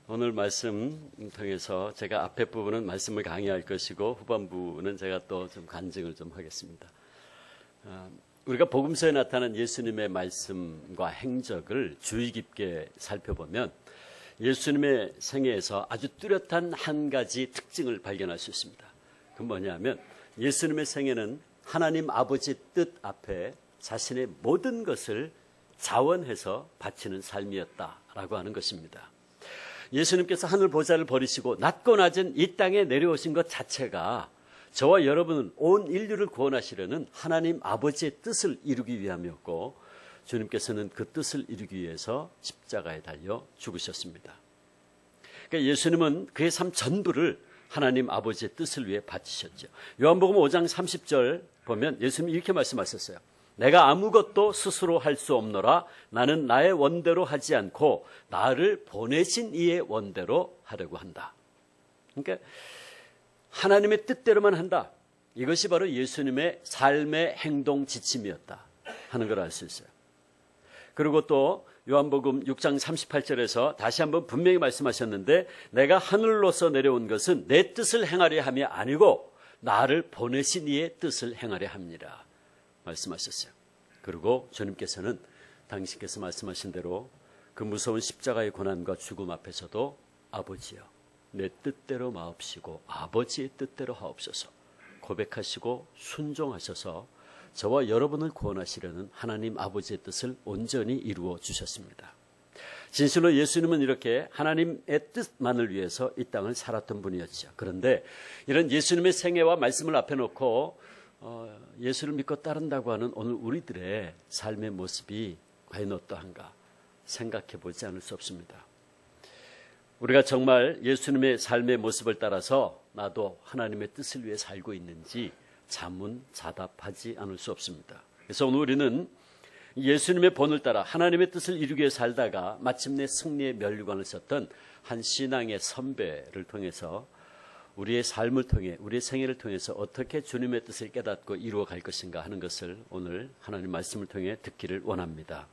오늘 말씀 통해서 제가 앞에 부분은 말씀을 강의할 것이고 후반부는 제가 또 좀 간증을 좀 하겠습니다. 우리가 복음서에 나타난 예수님의 말씀과 행적을 주의 깊게 살펴보면 예수님의 생애에서 아주 뚜렷한 한 가지 특징을 발견할 수 있습니다. 그건 뭐냐면 예수님의 생애는 하나님 아버지 뜻 앞에 자신의 모든 것을 자원해서 바치는 삶이었다라고 하는 것입니다. 예수님께서 하늘 보좌를 버리시고 낮고 낮은 이 땅에 내려오신 것 자체가 저와 여러분은 온 인류를 구원하시려는 하나님 아버지의 뜻을 이루기 위함이었고, 주님께서는 그 뜻을 이루기 위해서 십자가에 달려 죽으셨습니다. 그러니까 예수님은 그의 삶 전부를 하나님 아버지의 뜻을 위해 바치셨죠. 요한복음 5장 30절 보면 예수님이 이렇게 말씀하셨어요. 내가 아무것도 스스로 할 수 없노라. 나는 나의 원대로 하지 않고 나를 보내신 이의 원대로 하려고 한다. 그러니까 하나님의 뜻대로만 한다. 이것이 바로 예수님의 삶의 행동 지침이었다 하는 걸 알 수 있어요. 그리고 또 요한복음 6장 38절에서 다시 한번 분명히 말씀하셨는데, 내가 하늘로서 내려온 것은 내 뜻을 행하려 함이 아니고 나를 보내신 이의 뜻을 행하려 함이라 말씀하셨어요. 그리고 주님께서는 당신께서 말씀하신 대로 그 무서운 십자가의 고난과 죽음 앞에서도 아버지여, 내 뜻대로 마옵시고 아버지의 뜻대로 하옵소서 고백하시고 순종하셔서 저와 여러분을 구원하시려는 하나님 아버지의 뜻을 온전히 이루어 주셨습니다. 진실로 예수님은 이렇게 하나님의 뜻만을 위해서 이 땅을 살았던 분이었죠. 그런데 이런 예수님의 생애와 말씀을 앞에 놓고 예수를 믿고 따른다고 하는 오늘 우리들의 삶의 모습이 과연 어떠한가 생각해 보지 않을 수 없습니다. 우리가 정말 예수님의 삶의 모습을 따라서 나도 하나님의 뜻을 위해 살고 있는지 자문자답하지 않을 수 없습니다. 그래서 오늘 우리는 예수님의 본을 따라 하나님의 뜻을 이루기 위해 살다가 마침내 승리의 면류관을 썼던 한 신앙의 선배를 통해서 우리의 삶을 통해, 우리의 생애를 통해서 어떻게 주님의 뜻을 깨닫고 이루어 갈 것인가 하는 것을 오늘 하나님 말씀을 통해 듣기를 원합니다.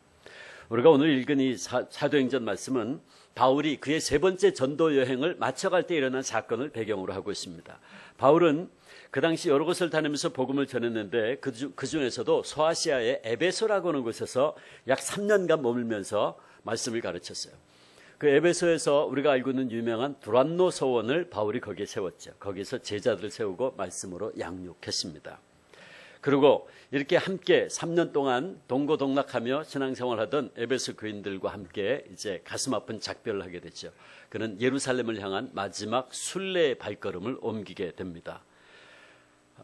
우리가 오늘 읽은 이 사도행전 말씀은 바울이 그의 세 번째 전도 여행을 마쳐갈 때 일어난 사건을 배경으로 하고 있습니다. 바울은 그 당시 여러 곳을 다니면서 복음을 전했는데 그 중에서도 소아시아의 에베소라고 하는 곳에서 약 3년간 머물면서 말씀을 가르쳤어요. 그 에베소에서 우리가 알고 있는 유명한 두란노 서원을 바울이 거기에 세웠죠. 거기서 제자들을 세우고 말씀으로 양육했습니다. 그리고 이렇게 함께 3년 동안 동고동락하며 신앙생활하던 에베소 교인들과 함께 이제 가슴 아픈 작별을 하게 됐죠. 그는 예루살렘을 향한 마지막 순례의 발걸음을 옮기게 됩니다.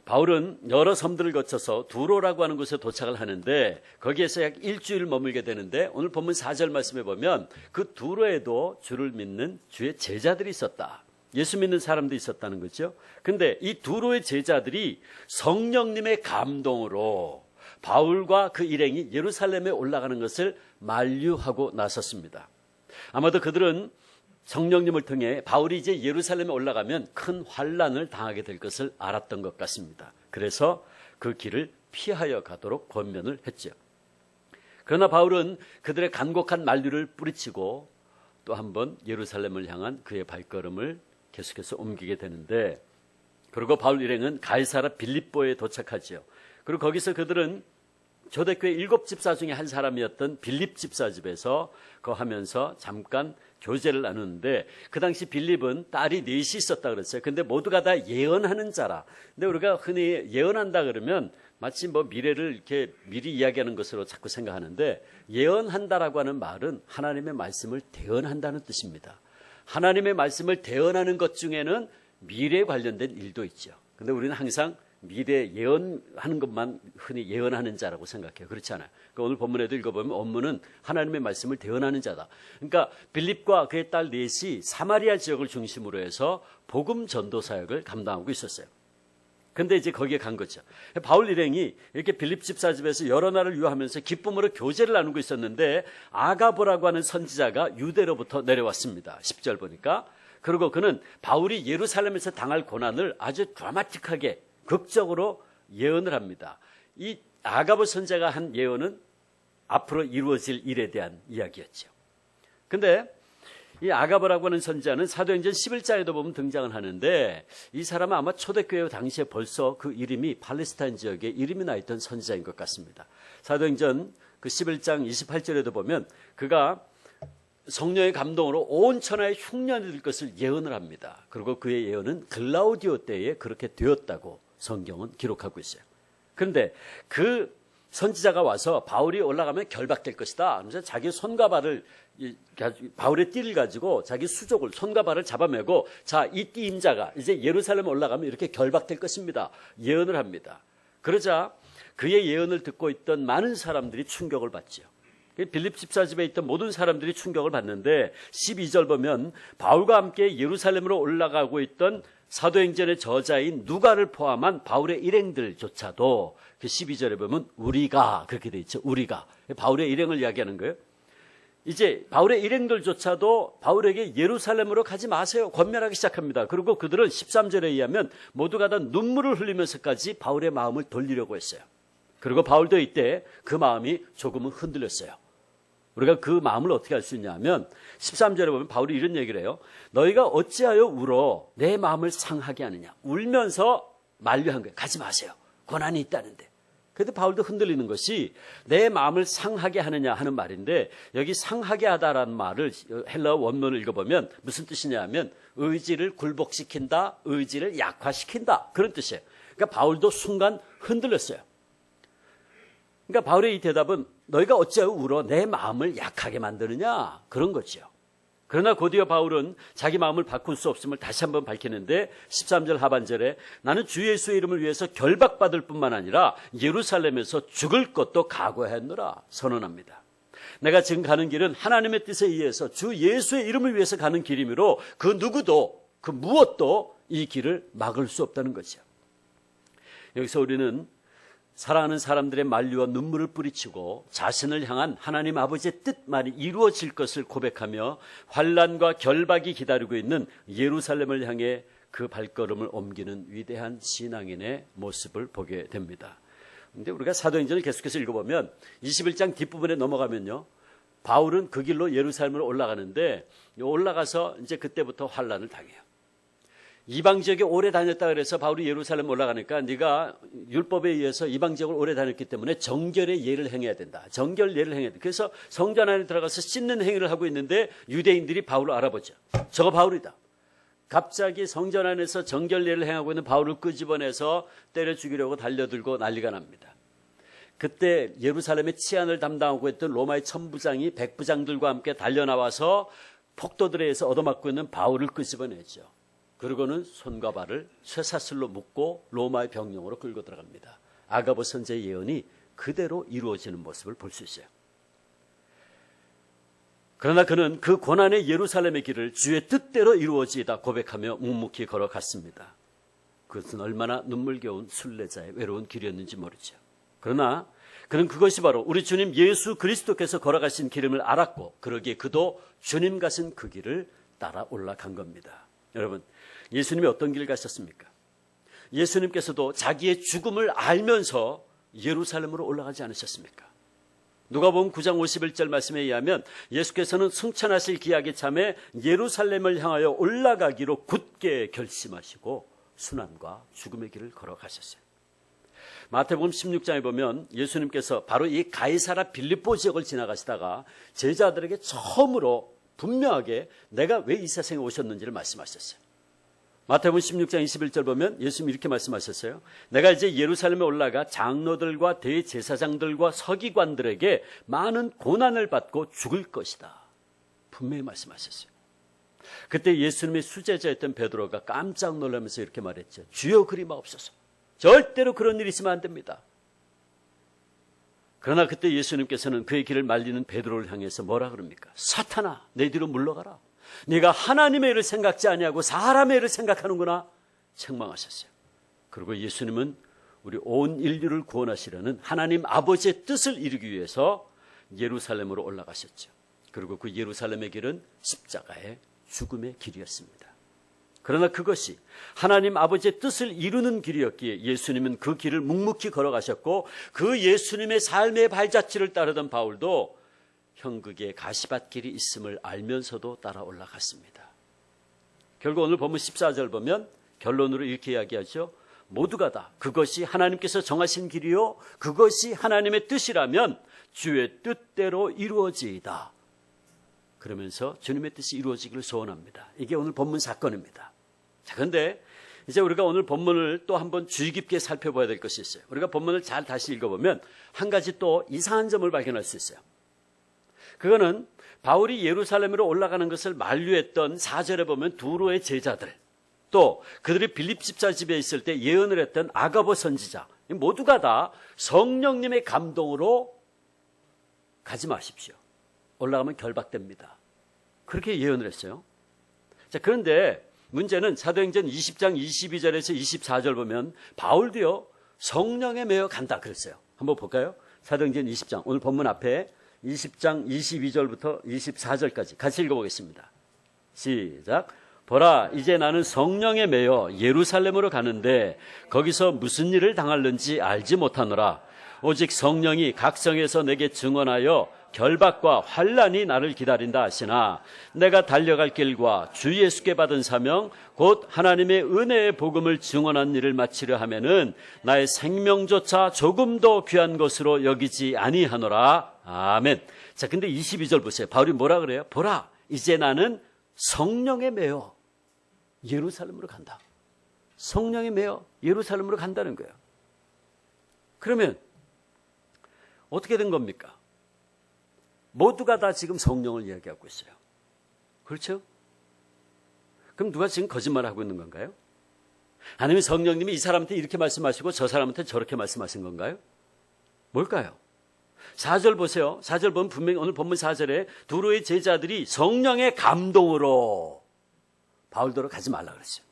바울은 여러 섬들을 거쳐서 두로라고 하는 곳에 도착을 하는데 거기에서 약 일주일 머물게 되는데, 오늘 본문 4절 말씀에 보면 그 두로에도 주를 믿는 주의 제자들이 있었다. 예수 믿는 사람도 있었다는 거죠. 근데 이 두로의 제자들이 성령님의 감동으로 바울과 그 일행이 예루살렘에 올라가는 것을 만류하고 나섰습니다. 아마도 그들은 성령님을 통해 바울이 이제 예루살렘에 올라가면 큰 환란을 당하게 될 것을 알았던 것 같습니다. 그래서 그 길을 피하여 가도록 권면을 했죠. 그러나 바울은 그들의 간곡한 만류를 뿌리치고 또 한번 예루살렘을 향한 그의 발걸음을 계속해서 옮기게 되는데, 그리고 바울 일행은 가이사라 빌립보에 도착하죠. 그리고 거기서 그들은 초대교회 7집사 중에 한 사람이었던 빌립 집사 집에서 거하면서 잠깐 교제를 나누는데, 그 당시 빌립은 딸이 넷이 있었다 그랬어요. 근데 모두가 다 예언하는 자라. 근데 우리가 흔히 예언한다 그러면 마치 미래를 이렇게 미리 이야기하는 것으로 자꾸 생각하는데, 예언한다라고 하는 말은 하나님의 말씀을 대언한다는 뜻입니다. 하나님의 말씀을 대언하는 것 중에는 미래에 관련된 일도 있죠. 근데 우리는 항상 미래 예언하는 것만 흔히 예언하는 자라고 생각해요. 그렇지 않아요. 그러니까 오늘 본문에도 읽어보면 원문은 하나님의 말씀을 대언하는 자다. 그러니까 빌립과 그의 딸 넷이 사마리아 지역을 중심으로 해서 복음 전도 사역을 감당하고 있었어요. 근데 이제 거기에 간 거죠. 바울 일행이 이렇게 빌립 집사 집에서 여러 날을 유하면서 기쁨으로 교제를 나누고 있었는데, 아가보라고 하는 선지자가 유대로부터 내려왔습니다. 10절 보니까. 그리고 그는 바울이 예루살렘에서 당할 고난을 아주 드라마틱하게 극적으로 예언을 합니다. 이 아가보 선지자가 한 예언은 앞으로 이루어질 일에 대한 이야기였죠. 근데 이 아가보라고 하는 선지자는 사도행전 11장에도 보면 등장을 하는데 이 사람은 아마 초대교회 당시에 벌써 그 이름이 팔레스타인 지역에 이름이 나 있던 선지자인 것 같습니다. 사도행전 그 11장 28절에도 보면 그가 성령의 감동으로 온 천하에 흉년이 될 것을 예언을 합니다. 그리고 그의 예언은 글라우디오 때에 그렇게 되었다고 성경은 기록하고 있어요. 그런데 그 선지자가 와서 바울이 올라가면 결박될 것이다. 그래서 자기 손과 발을 바울의 띠를 가지고 자기 수족을 손과 발을 잡아매고 자, 이 띠 임자가 이제 예루살렘에 올라가면 이렇게 결박될 것입니다. 예언을 합니다. 그러자 그의 예언을 듣고 있던 많은 사람들이 충격을 받죠. 빌립 집사 집에 있던 모든 사람들이 충격을 받는데 12절 보면 바울과 함께 예루살렘으로 올라가고 있던 사도행전의 저자인 누가를 포함한 바울의 일행들조차도 그 12절에 보면 우리가 그렇게 돼 있죠. 우리가 바울의 일행을 이야기하는 거예요. 이제 바울의 일행들조차도 바울에게 예루살렘으로 가지 마세요 권면하기 시작합니다. 그리고 그들은 13절에 의하면 모두가 다 눈물을 흘리면서까지 바울의 마음을 돌리려고 했어요. 그리고 바울도 이때 그 마음이 조금은 흔들렸어요. 우리가 그 마음을 어떻게 알 수 있냐면 13절에 보면 바울이 이런 얘기를 해요. 너희가 어찌하여 울어 내 마음을 상하게 하느냐. 울면서 만류한 거예요. 가지 마세요. 고난이 있다는데. 그래도 바울도 흔들리는 것이 내 마음을 상하게 하느냐 하는 말인데 여기 상하게 하다라는 말을 헬라어 원문을 읽어보면 무슨 뜻이냐 하면 의지를 굴복시킨다, 의지를 약화시킨다 그런 뜻이에요. 그러니까 바울도 순간 흔들렸어요. 그러니까 바울의 이 대답은 너희가 어찌하여 울어 내 마음을 약하게 만드느냐 그런 거죠. 그러나 곧이어 바울은 자기 마음을 바꿀 수 없음을 다시 한번 밝히는데 13절 하반절에 나는 주 예수의 이름을 위해서 결박받을 뿐만 아니라 예루살렘에서 죽을 것도 각오했노라 선언합니다. 내가 지금 가는 길은 하나님의 뜻에 의해서 주 예수의 이름을 위해서 가는 길이므로 그 누구도 그 무엇도 이 길을 막을 수 없다는 거죠. 여기서 우리는 사랑하는 사람들의 만류와 눈물을 뿌리치고 자신을 향한 하나님 아버지의 뜻만이 이루어질 것을 고백하며 환난과 결박이 기다리고 있는 예루살렘을 향해 그 발걸음을 옮기는 위대한 신앙인의 모습을 보게 됩니다. 그런데 우리가 사도행전을 계속해서 읽어보면 21장 뒷부분에 넘어가면요. 바울은 그 길로 예루살렘으로 올라가는데 올라가서 이제 그때부터 환난을 당해요. 이방 지역에 오래 다녔다 그래서 바울이 예루살렘 올라가니까 네가 율법에 의해서 이방 지역을 오래 다녔기 때문에 정결의 예를 행해야 된다. 정결 예를 행해야 된다. 그래서 성전 안에 들어가서 씻는 행위를 하고 있는데 유대인들이 바울을 알아보죠. 저거 바울이다. 갑자기 성전 안에서 정결 예를 행하고 있는 바울을 끄집어내서 때려 죽이려고 달려들고 난리가 납니다. 그때 예루살렘의 치안을 담당하고 있던 로마의 천부장이 백부장들과 함께 달려나와서 폭도들에 의해서 얻어맞고 있는 바울을 끄집어내죠. 그리고는 손과 발을 쇠사슬로 묶고 로마의 병영으로 끌고 들어갑니다. 아가보 선지자의 예언이 그대로 이루어지는 모습을 볼 수 있어요. 그러나 그는 그 고난의 예루살렘의 길을 주의 뜻대로 이루어지다 고백하며 묵묵히 걸어갔습니다. 그것은 얼마나 눈물겨운 순례자의 외로운 길이었는지 모르죠. 그러나 그는 그것이 바로 우리 주님 예수 그리스도께서 걸어가신 길임을 알았고 그러기에 그도 주님 가신 그 길을 따라 올라간 겁니다. 여러분, 예수님이 어떤 길을 가셨습니까? 예수님께서도 자기의 죽음을 알면서 예루살렘으로 올라가지 않으셨습니까? 누가복음 9장 51절 말씀에 의하면 예수께서는 승천하실 기약에 참에 예루살렘을 향하여 올라가기로 굳게 결심하시고 순환과 죽음의 길을 걸어가셨어요. 마태복음 16장에 보면 예수님께서 바로 이 가이사라 빌립보 지역을 지나가시다가 제자들에게 처음으로 분명하게 내가 왜 이 세상에 오셨는지를 말씀하셨어요. 마태복음 16장 21절 보면 예수님이 이렇게 말씀하셨어요. 내가 이제 예루살렘에 올라가 장로들과 대제사장들과 서기관들에게 많은 고난을 받고 죽을 것이다. 분명히 말씀하셨어요. 그때 예수님의 수제자였던 베드로가 깜짝 놀라면서 이렇게 말했죠. 주여 그리 마옵소서. 절대로 그런 일이 있으면 안 됩니다. 그러나 그때 예수님께서는 그의 길을 말리는 베드로를 향해서 뭐라 그럽니까? 사탄아, 내 뒤로 물러가라. 네가 하나님의 일을 생각지 아니하고 사람의 일을 생각하는구나 책망하셨어요. 그리고 예수님은 우리 온 인류를 구원하시려는 하나님 아버지의 뜻을 이루기 위해서 예루살렘으로 올라가셨죠. 그리고 그 예루살렘의 길은 십자가의 죽음의 길이었습니다. 그러나 그것이 하나님 아버지의 뜻을 이루는 길이었기에 예수님은 그 길을 묵묵히 걸어가셨고 그 예수님의 삶의 발자취를 따르던 바울도 형극에 가시밭길이 있음을 알면서도 따라 올라갔습니다. 결국 오늘 본문 14절 보면 결론으로 이렇게 이야기하죠. 모두가 다 그것이 하나님께서 정하신 길이요 그것이 하나님의 뜻이라면 주의 뜻대로 이루어지이다. 그러면서 주님의 뜻이 이루어지기를 소원합니다. 이게 오늘 본문 사건입니다. 자, 그런데 이제 우리가 오늘 본문을 또 한번 주의 깊게 살펴봐야 될 것이 있어요. 우리가 본문을 잘 다시 읽어보면 한 가지 또 이상한 점을 발견할 수 있어요. 그거는 바울이 예루살렘으로 올라가는 것을 만류했던 4절에 보면 두로의 제자들, 또 그들이 빌립 집사 집에 있을 때 예언을 했던 아가보 선지자, 모두가 다 성령님의 감동으로 가지 마십시오. 올라가면 결박됩니다. 그렇게 예언을 했어요. 자, 그런데 문제는 사도행전 20장 22절에서 24절 보면 바울도요 성령에 매여 간다 그랬어요. 한번 볼까요? 사도행전 20장 오늘 본문 앞에 20장 22절부터 24절까지 같이 읽어보겠습니다. 시작. 보라, 이제 나는 성령에 매여 예루살렘으로 가는데 거기서 무슨 일을 당할는지 알지 못하노라. 오직 성령이 각 성에서 내게 증언하여 결박과 환난이 나를 기다린다 하시나 내가 달려갈 길과 주 예수께 받은 사명 곧 하나님의 은혜의 복음을 증언한 일을 마치려 하면은 나의 생명조차 조금도 귀한 것으로 여기지 아니하노라. 아멘. 자, 근데 22절 보세요. 바울이 뭐라 그래요? 보라, 이제 나는 성령에 매여 예루살렘으로 간다. 성령에 매여 예루살렘으로 간다는 거예요. 그러면 어떻게 된 겁니까? 모두가 다 지금 성령을 이야기하고 있어요. 그렇죠? 그럼 누가 지금 거짓말을 하고 있는 건가요? 아니면 성령님이 이 사람한테 이렇게 말씀하시고 저 사람한테 저렇게 말씀하신 건가요? 뭘까요? 4절 보세요. 4절 보면 분명히 오늘 본문 4절에 두로의 제자들이 성령의 감동으로 바울도로 가지 말라 그랬어요.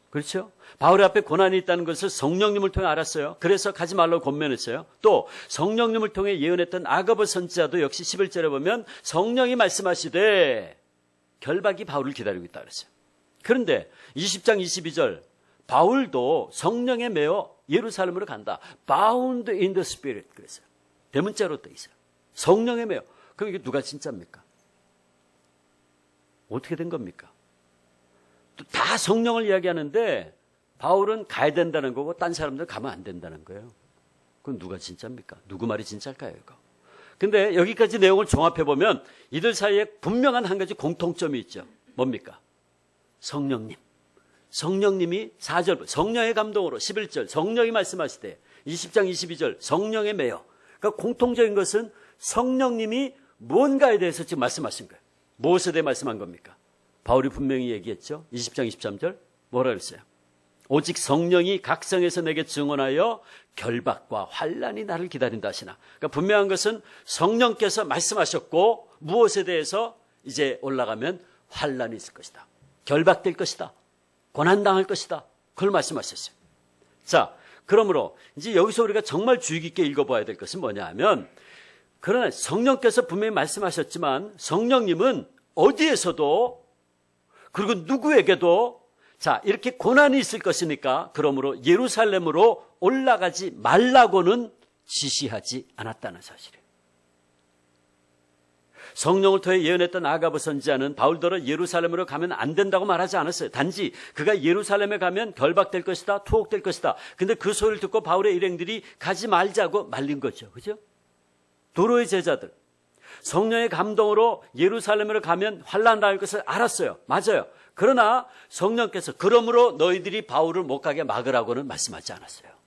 그렇죠? 바울의 앞에 고난이 있다는 것을 성령님을 통해 알았어요. 그래서 가지 말라고 권면했어요. 또 성령님을 통해 예언했던 아가보 선지자도 역시 11절에 보면 성령이 말씀하시되 결박이 바울을 기다리고 있다 그랬어요. 그런데 20장 22절 바울도 성령에 매여 예루살렘으로 간다. Bound in the Spirit 그랬어요. 대문자로 떠 있어요. 성령에 매여. 그럼 이게 누가 진짜입니까? 어떻게 된 겁니까? 다 성령을 이야기하는데 바울은 가야 된다는 거고 딴 사람들 가면 안 된다는 거예요. 그건 누가 진짜입니까? 누구 말이 진짜일까요? 이거. 근데 여기까지 내용을 종합해보면 이들 사이에 분명한 한 가지 공통점이 있죠. 뭡니까? 성령님. 성령님이 4절 성령의 감동으로 11절 성령이 말씀하시되 20장 22절 성령에 매여. 그러니까 공통적인 것은 성령님이 뭔가에 대해서 지금 말씀하신 거예요. 무엇에 대해 말씀한 겁니까? 바울이 분명히 얘기했죠. 20장 23절 뭐라 그랬어요? 오직 성령이 각 성에서 내게 증언하여 결박과 환난이 나를 기다린다 하시나. 그러니까 분명한 것은 성령께서 말씀하셨고 무엇에 대해서 이제 올라가면 환난이 있을 것이다. 결박될 것이다. 고난당할 것이다. 그걸 말씀하셨어요. 자, 그러므로 이제 여기서 우리가 정말 주의 깊게 읽어봐야 될 것은 뭐냐 하면 그러나 성령께서 분명히 말씀하셨지만 성령님은 어디에서도 그리고 누구에게도 자 이렇게 고난이 있을 것이니까 그러므로 예루살렘으로 올라가지 말라고는 지시하지 않았다는 사실이에요. 성령을 통해 예언했던 아가보 선지자는 바울더러 예루살렘으로 가면 안 된다고 말하지 않았어요. 단지 그가 예루살렘에 가면 결박될 것이다, 투옥될 것이다. 근데 그 소리를 듣고 바울의 일행들이 가지 말자고 말린 거죠. 그죠? 도로의 제자들 성령의 감동으로 예루살렘으로 가면 환난 당할 것을 알았어요. 맞아요. 그러나 성령께서 그러므로 너희들이 바울을 못 가게 막으라고는 말씀하지 않았어요.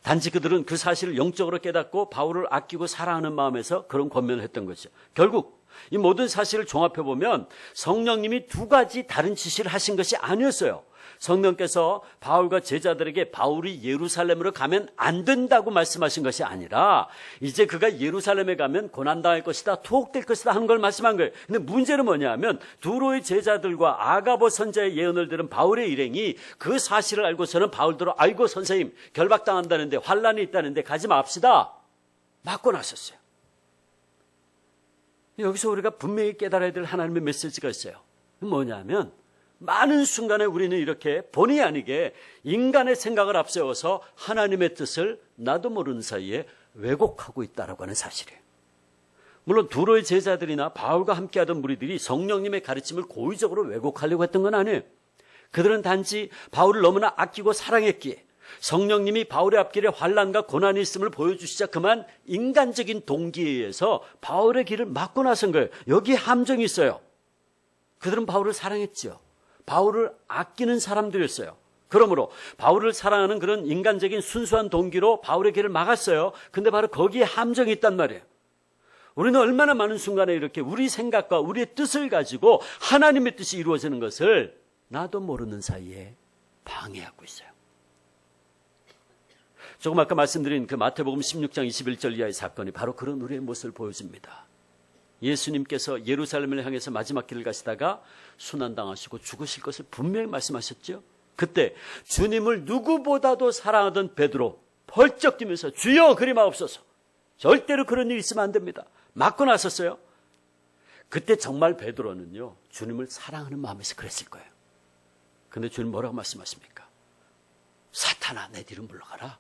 단지 그들은 그 사실을 영적으로 깨닫고 바울을 아끼고 사랑하는 마음에서 그런 권면을 했던 거죠. 결국 이 모든 사실을 종합해보면 성령님이 두 가지 다른 지시를 하신 것이 아니었어요. 성령께서 바울과 제자들에게 바울이 예루살렘으로 가면 안 된다고 말씀하신 것이 아니라 이제 그가 예루살렘에 가면 고난당할 것이다, 투옥될 것이다 하는 걸 말씀한 거예요. 근데 문제는 뭐냐면 두로의 제자들과 아가보 선자의 예언을 들은 바울의 일행이 그 사실을 알고서는 바울들은 아이고 선생님 결박당한다는데 환난이 있다는데 가지 맙시다 막고 나섰어요. 여기서 우리가 분명히 깨달아야 될 하나님의 메시지가 있어요. 뭐냐면 많은 순간에 우리는 이렇게 본의 아니게 인간의 생각을 앞세워서 하나님의 뜻을 나도 모르는 사이에 왜곡하고 있다라고 하는 사실이에요. 물론 두로의 제자들이나 바울과 함께하던 무리들이 성령님의 가르침을 고의적으로 왜곡하려고 했던 건 아니에요. 그들은 단지 바울을 너무나 아끼고 사랑했기에 성령님이 바울의 앞길에 환난과 고난이 있음을 보여주시자 그만 인간적인 동기에 의해서 바울의 길을 막고 나선 거예요. 여기에 함정이 있어요. 그들은 바울을 사랑했죠. 바울을 아끼는 사람들이었어요. 그러므로 바울을 사랑하는 그런 인간적인 순수한 동기로 바울의 길을 막았어요. 근데 바로 거기에 함정이 있단 말이에요. 우리는 얼마나 많은 순간에 이렇게 우리 생각과 우리의 뜻을 가지고 하나님의 뜻이 이루어지는 것을 나도 모르는 사이에 방해하고 있어요. 조금 아까 말씀드린 그 마태복음 16장 21절 이하의 사건이 바로 그런 우리의 모습을 보여줍니다. 예수님께서 예루살렘을 향해서 마지막 길을 가시다가 순환당하시고 죽으실 것을 분명히 말씀하셨죠. 그때 주님을 누구보다도 사랑하던 베드로 펄쩍 뛰면서 주여 그리 마옵소서. 절대로 그런 일이 있으면 안 됩니다. 맞고 나섰어요. 그때 정말 베드로는요 주님을 사랑하는 마음에서 그랬을 거예요. 근데 주님 뭐라고 말씀하십니까? 사탄아 내 뒤로 물러가라.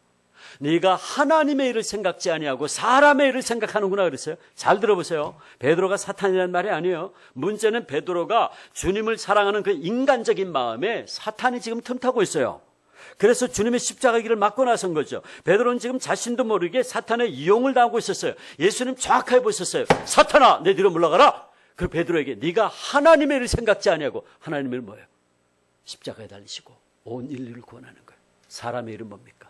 네가 하나님의 일을 생각지 아니하고 사람의 일을 생각하는구나 그랬어요. 잘 들어보세요. 베드로가 사탄이라는 말이 아니에요. 문제는 베드로가 주님을 사랑하는 그 인간적인 마음에 사탄이 지금 틈타고 있어요. 그래서 주님의 십자가 길을 막고 나선 거죠. 베드로는 지금 자신도 모르게 사탄의 이용을 당하고 있었어요. 예수님 정확하게 보셨어요. 사탄아 내 뒤로 물러가라. 그리고 베드로에게 네가 하나님의 일을 생각지 아니하고 하나님의 일 뭐예요? 십자가에 달리시고 온 인류를 구원하는 거예요. 사람의 일은 뭡니까?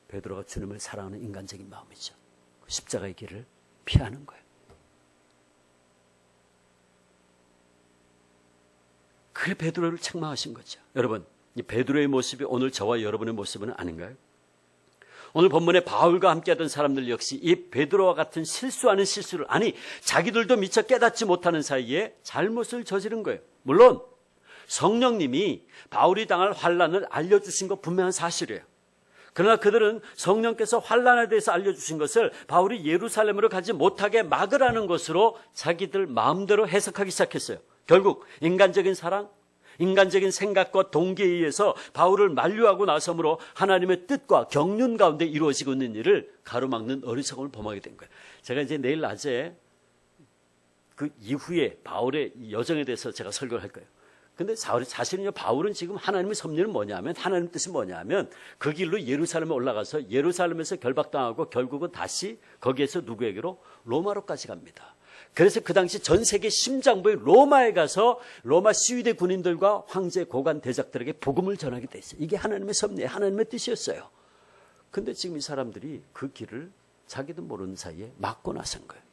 베드로가 주님을 사랑하는 인간적인 마음이죠. 십자가의 길을 피하는 거예요. 그래 베드로를 책망하신 거죠. 여러분, 이 베드로의 모습이 오늘 저와 여러분의 모습은 아닌가요? 오늘 본문에 바울과 함께하던 사람들 역시 이 베드로와 같은 실수하는 실수를 아니 자기들도 미처 깨닫지 못하는 사이에 잘못을 저지른 거예요. 물론 성령님이 바울이 당할 환난을 알려주신 것 분명한 사실이에요. 그러나 그들은 성령께서 환난에 대해서 알려주신 것을 바울이 예루살렘으로 가지 못하게 막으라는 것으로 자기들 마음대로 해석하기 시작했어요. 결국 인간적인 사랑, 인간적인 생각과 동기에 의해서 바울을 만류하고 나섬으로 하나님의 뜻과 경륜 가운데 이루어지고 있는 일을 가로막는 어리석음을 범하게 된 거예요. 제가 이제 내일 낮에 그 이후에 바울의 여정에 대해서 제가 설교를 할 거예요. 근데 사실은요, 바울은 지금 하나님의 섭리는 뭐냐면, 하나님의 뜻이 뭐냐면, 그 길로 예루살렘에 올라가서 예루살렘에서 결박당하고 결국은 다시 거기에서 누구에게로? 로마로까지 갑니다. 그래서 그 당시 전 세계 심장부의 로마에 가서 로마 시위대 군인들과 황제, 고관, 대작들에게 복음을 전하게 돼 있어요. 이게 하나님의 섭리예요. 하나님의 뜻이었어요. 근데 지금 이 사람들이 그 길을 자기도 모르는 사이에 막고 나선 거예요.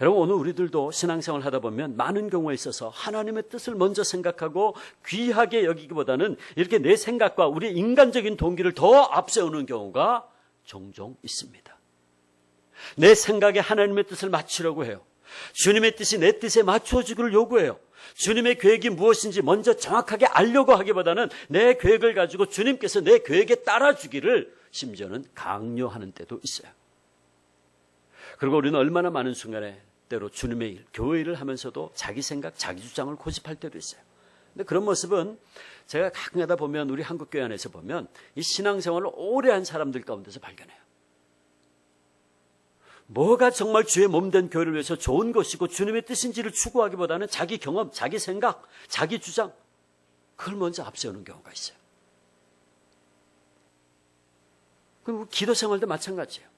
여러분, 오늘 우리들도 신앙생활을 하다 보면 많은 경우에 있어서 하나님의 뜻을 먼저 생각하고 귀하게 여기기보다는 이렇게 내 생각과 우리의 인간적인 동기를 더 앞세우는 경우가 종종 있습니다. 내 생각에 하나님의 뜻을 맞추려고 해요. 주님의 뜻이 내 뜻에 맞춰주기를 요구해요. 주님의 계획이 무엇인지 먼저 정확하게 알려고 하기보다는 내 계획을 가지고 주님께서 내 계획에 따라주기를 심지어는 강요하는 때도 있어요. 그리고 우리는 얼마나 많은 순간에 때로 주님의 일, 교회 일을 하면서도 자기 생각, 자기 주장을 고집할 때도 있어요. 근데 그런 모습은 제가 가끔 가다 보면 우리 한국교회 안에서 보면 이 신앙생활을 오래 한 사람들 가운데서 발견해요. 뭐가 정말 주의 몸된 교회를 위해서 좋은 것이고 주님의 뜻인지를 추구하기보다는 자기 경험, 자기 생각, 자기 주장, 그걸 먼저 앞세우는 경우가 있어요. 그리고 기도 생활도 마찬가지예요.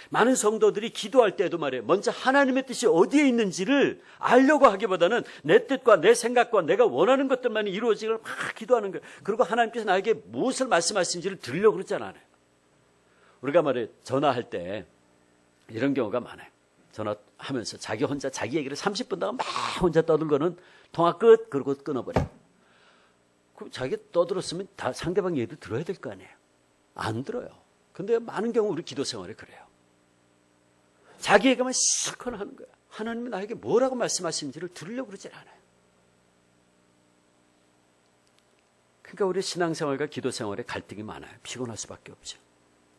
많은 성도들이 기도할 때도 말이에요. 먼저 하나님의 뜻이 어디에 있는지를 알려고 하기보다는 내 뜻과 내 생각과 내가 원하는 것들만 이루어지기를 막 기도하는 거예요. 그리고 하나님께서 나에게 무엇을 말씀하시는지를 들으려고 그러지 않아요. 우리가 말이에요. 전화할 때 이런 경우가 많아요. 전화하면서 자기 혼자 자기 얘기를 30분 동안 막 혼자 떠들고는 통화 끝 그러고 끊어버려요. 그럼 자기가 떠들었으면 다 상대방 얘기도 들어야 될 거 아니에요. 안 들어요. 근데 많은 경우 우리 기도 생활이 그래요. 자기에게만 실컷 하는 거야. 하나님은 나에게 뭐라고 말씀하시는지를 들으려고 그러지 않아요. 그러니까 우리 신앙생활과 기도생활에 갈등이 많아요. 피곤할 수밖에 없죠.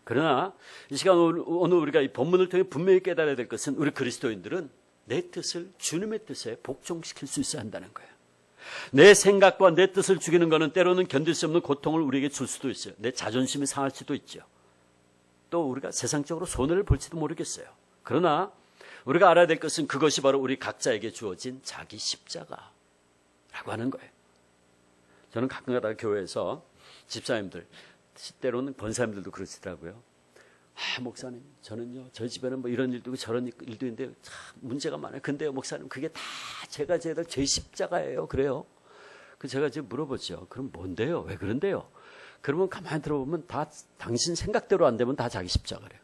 그러나 이 시간 오늘 우리가 이 본문을 통해 분명히 깨달아야 될 것은 우리 그리스도인들은 내 뜻을 주님의 뜻에 복종시킬 수 있어야 한다는 거예요. 내 생각과 내 뜻을 죽이는 것은 때로는 견딜 수 없는 고통을 우리에게 줄 수도 있어요. 내 자존심이 상할 수도 있죠. 또 우리가 세상적으로 손해를 볼지도 모르겠어요. 그러나 우리가 알아야 될 것은 그것이 바로 우리 각자에게 주어진 자기 십자가라고 하는 거예요. 저는 가끔가다 교회에서 집사님들, 때로는 권사님들도 그러시더라고요. 목사님, 저는요, 저희 집에는 뭐 이런 일도 있고 저런 일도 있는데 참 문제가 많아요. 근데요, 목사님, 그게 다 제가 져야 될 제 십자가예요. 그래요. 그 제가 이제 물어보죠. 그럼 뭔데요? 왜 그런데요? 그러면 가만히 들어보면 다 당신 생각대로 안 되면 다 자기 십자가래요.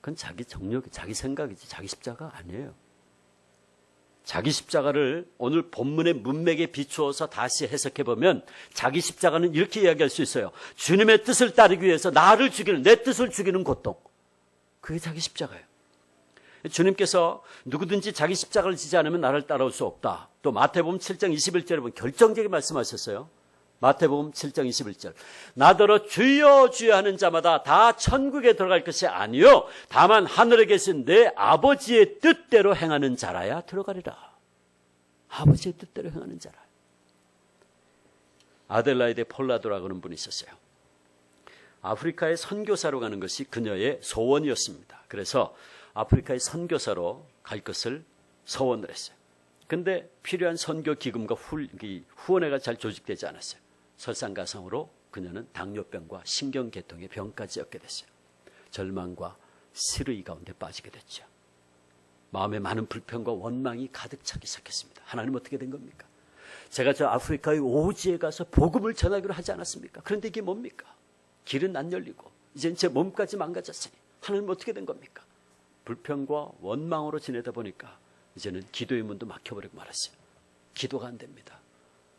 그건 자기 정력이, 자기 생각이지 자기 십자가 아니에요. 자기 십자가를 오늘 본문의 문맥에 비추어서 다시 해석해보면 자기 십자가는 이렇게 이야기할 수 있어요. 주님의 뜻을 따르기 위해서 나를 죽이는, 내 뜻을 죽이는 고통. 그게 자기 십자가예요. 주님께서 누구든지 자기 십자가를 지지 않으면 나를 따라올 수 없다. 또 마태복음 7장 21절에 보면 결정적인 말씀하셨어요. 마태복음 7장 21절. 나더러 주여 주여 하는 자마다 다 천국에 들어갈 것이 아니요 다만 하늘에 계신 내 아버지의 뜻대로 행하는 자라야 들어가리라. 아버지의 뜻대로 행하는 자라. 아델라이데 폴라도라고 하는 분이 있었어요. 아프리카에 선교사로 가는 것이 그녀의 소원이었습니다. 그래서 아프리카의 선교사로 갈 것을 소원을 했어요. 근데 필요한 선교 기금과 후원회가 잘 조직되지 않았어요. 설상가상으로 그녀는 당뇨병과 신경계통의 병까지 얻게 됐어요. 절망과 시르이 가운데 빠지게 됐죠. 마음에 많은 불평과 원망이 가득 차기 시작했습니다. 하나님 어떻게 된 겁니까? 제가 저 아프리카의 오지에 가서 복음을 전하기로 하지 않았습니까? 그런데 이게 뭡니까? 길은 안 열리고 이젠 제 몸까지 망가졌으니 하나님 어떻게 된 겁니까? 불평과 원망으로 지내다 보니까 이제는 기도의 문도 막혀버리고 말았어요. 기도가 안 됩니다.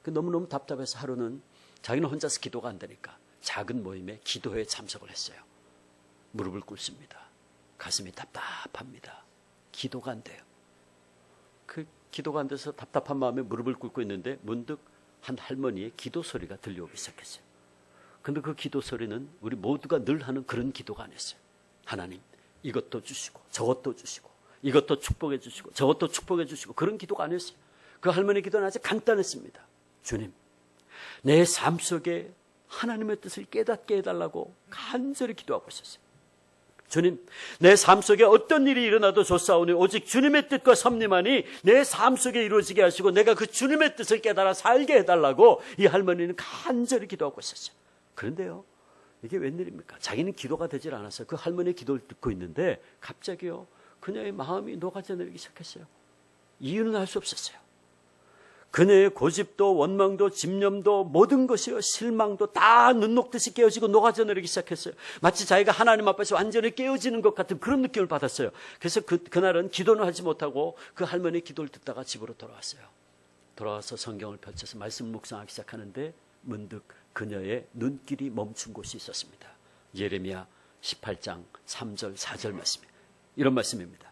너무너무 답답해서 하루는 자기는 혼자서 기도가 안 되니까 작은 모임에 기도회에 참석을 했어요. 무릎을 꿇습니다. 가슴이 답답합니다. 기도가 안 돼요. 그 기도가 안 돼서 답답한 마음에 무릎을 꿇고 있는데 문득 한 할머니의 기도 소리가 들려오기 시작했어요. 근데 그 기도 소리는 우리 모두가 늘 하는 그런 기도가 아니었어요. 하나님, 이것도 주시고 저것도 주시고 이것도 축복해 주시고 저것도 축복해 주시고 그런 기도가 아니었어요. 그 할머니 기도는 아주 간단했습니다. 주님, 내 삶 속에 하나님의 뜻을 깨닫게 해달라고 간절히 기도하고 있었어요. 주님, 내 삶 속에 어떤 일이 일어나도 좋사오니 오직 주님의 뜻과 섭리만이 내 삶 속에 이루어지게 하시고 내가 그 주님의 뜻을 깨달아 살게 해달라고 이 할머니는 간절히 기도하고 있었어요. 그런데요, 이게 웬일입니까? 자기는 기도가 되질 않았어요. 그 할머니의 기도를 듣고 있는데 갑자기요, 그녀의 마음이 녹아져 내리기 시작했어요. 이유는 알 수 없었어요. 그녀의 고집도 원망도 집념도 모든 것이요, 실망도 다 눈 녹듯이 깨어지고 녹아져 내리기 시작했어요. 마치 자기가 하나님 앞에서 완전히 깨어지는 것 같은 그런 느낌을 받았어요. 그래서 그날은 기도는 하지 못하고 그 할머니의 기도를 듣다가 집으로 돌아왔어요. 돌아와서 성경을 펼쳐서 말씀을 묵상하기 시작하는데 문득 그녀의 눈길이 멈춘 곳이 있었습니다. 예레미야 18장 3절 4절 말씀이에요. 이런 말씀입니다.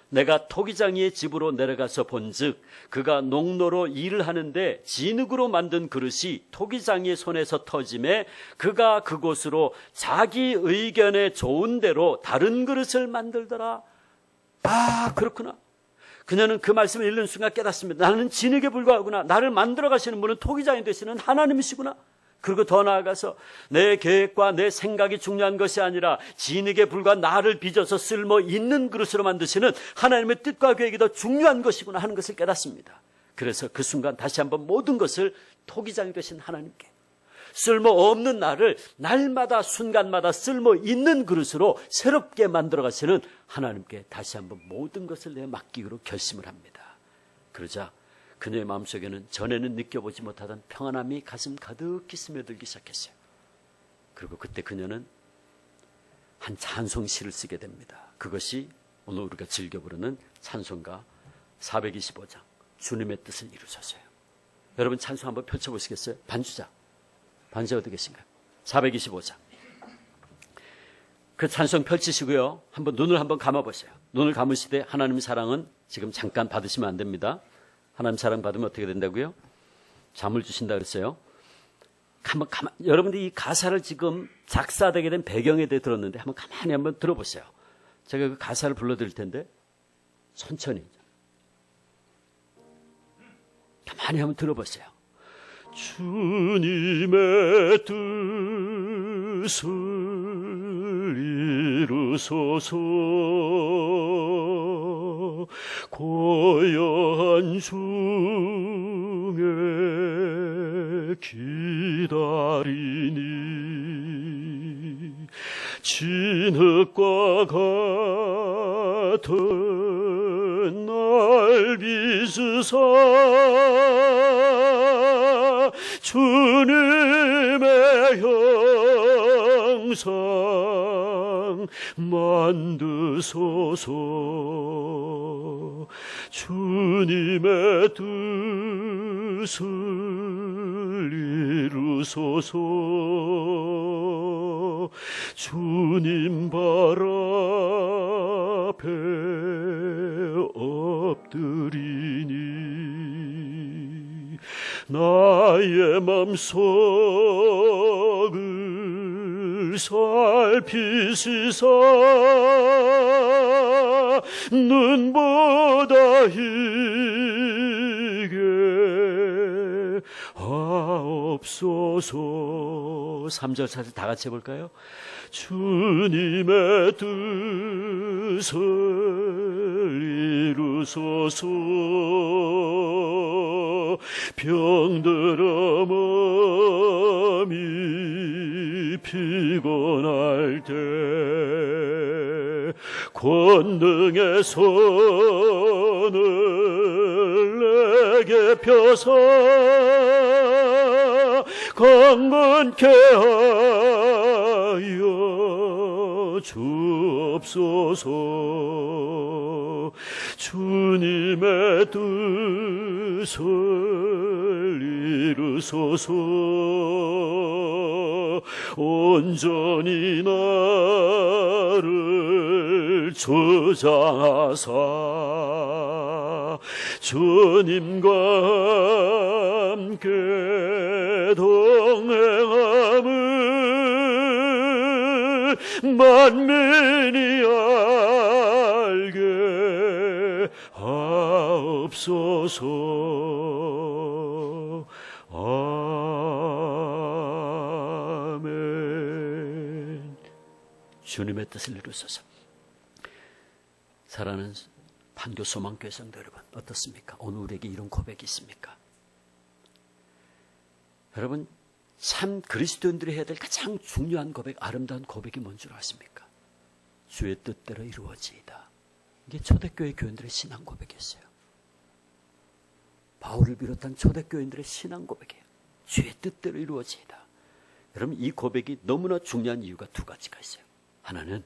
내가 토기장이의 집으로 내려가서 본즉 그가 농로로 일을 하는데 진흙으로 만든 그릇이 토기장이의 손에서 터짐에 그가 그곳으로 자기 의견에 좋은 대로 다른 그릇을 만들더라. 아, 그렇구나. 그녀는 그 말씀을 읽는 순간 깨닫습니다. 나는 진흙에 불과하구나. 나를 만들어 가시는 분은 토기장이 되시는 하나님이시구나. 그리고 더 나아가서 내 계획과 내 생각이 중요한 것이 아니라 진흙에 불과 나를 빚어서 쓸모 있는 그릇으로 만드시는 하나님의 뜻과 계획이 더 중요한 것이구나 하는 것을 깨닫습니다. 그래서 그 순간 다시 한번 모든 것을 토기장이 되신 하나님께, 쓸모 없는 나를 날마다 순간마다 쓸모 있는 그릇으로 새롭게 만들어 가시는 하나님께 다시 한번 모든 것을 내 맡기기로 결심을 합니다. 그러자 그녀의 마음속에는 전에는 느껴보지 못하던 평안함이 가슴 가득히 스며들기 시작했어요. 그리고 그때 그녀는 한 찬송시를 쓰게 됩니다. 그것이 오늘 우리가 즐겨 부르는 찬송가 425장 주님의 뜻을 이루소서요. 여러분 찬송 한번 펼쳐보시겠어요? 반주 어디 계신가요? 425장 그 찬송 펼치시고요, 한번 눈을 한번 감아보세요. 눈을 감으시되 하나님 사랑은 지금 잠깐 받으시면 안 됩니다. 하나님 사랑 받으면 어떻게 된다고요? 잠을 주신다 그랬어요. 여러분들이 이 가사를 지금 작사되게 된 배경에 대해 들었는데 한번 가만히 한번 들어보세요. 제가 그 가사를 불러드릴 텐데 천천히 많이 한번 들어보세요. 주님의 뜻을 이루소서 고요한 중에 기다리니 진흙과 같은 날 빚으사 주님의 형상 만드소서 주님의 뜻을 이루소서 주님 발 앞에 엎드리니 나의 맘속을 살피시사 눈보다 희게 하옵소서. 3절 4절 다 같이 해볼까요? 주님의 뜻을 이루소서 병들어 몸이 피곤할 때 권능의 손을 내게 펴서 강건케 하여 주옵소서 주님의 뜻을 이루소서 온전히 나를 주장하사 주님과 함께 동행함을 만민이 알게 하옵소서. 아멘. 주님의 뜻을 이루소서. 사랑하는 판교 소망교회 성도 여러분, 어떻습니까? 오늘 우리에게 이런 고백이 있습니까? 여러분, 참 그리스도인들이 해야 될 가장 중요한 고백, 아름다운 고백이 뭔 줄 아십니까? 주의 뜻대로 이루어지이다. 이게 초대교회 교인들의 신앙 고백이었어요. 바울을 비롯한 초대교인들의 신앙 고백이에요. 주의 뜻대로 이루어지이다. 여러분, 이 고백이 너무나 중요한 이유가 두 가지가 있어요. 하나는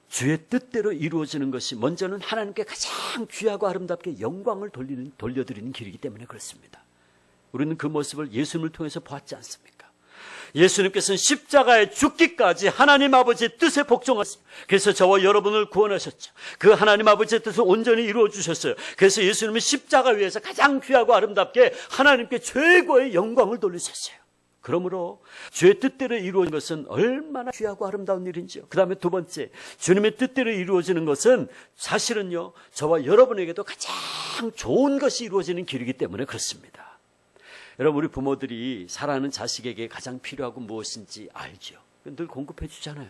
주의 뜻대로 이루어지는 것이 먼저는 하나님께 가장 귀하고 아름답게 영광을 돌려드리는 길이기 때문에 그렇습니다. 우리는 그 모습을 예수님을 통해서 보았지 않습니까? 예수님께서는 십자가에 죽기까지 하나님 아버지의 뜻에 복종하셨어요. 그래서 저와 여러분을 구원하셨죠. 그 하나님 아버지의 뜻을 온전히 이루어 주셨어요. 그래서 예수님은 십자가 위에서 가장 귀하고 아름답게 하나님께 최고의 영광을 돌리셨어요. 그러므로 주의 뜻대로 이루어진 것은 얼마나 귀하고 아름다운 일인지요. 그 다음에 두 번째, 주님의 뜻대로 이루어지는 것은 사실은요, 저와 여러분에게도 가장 좋은 것이 이루어지는 길이기 때문에 그렇습니다. 여러분, 우리 부모들이 사랑하는 자식에게 가장 필요하고 무엇인지 알죠. 늘 공급해 주잖아요.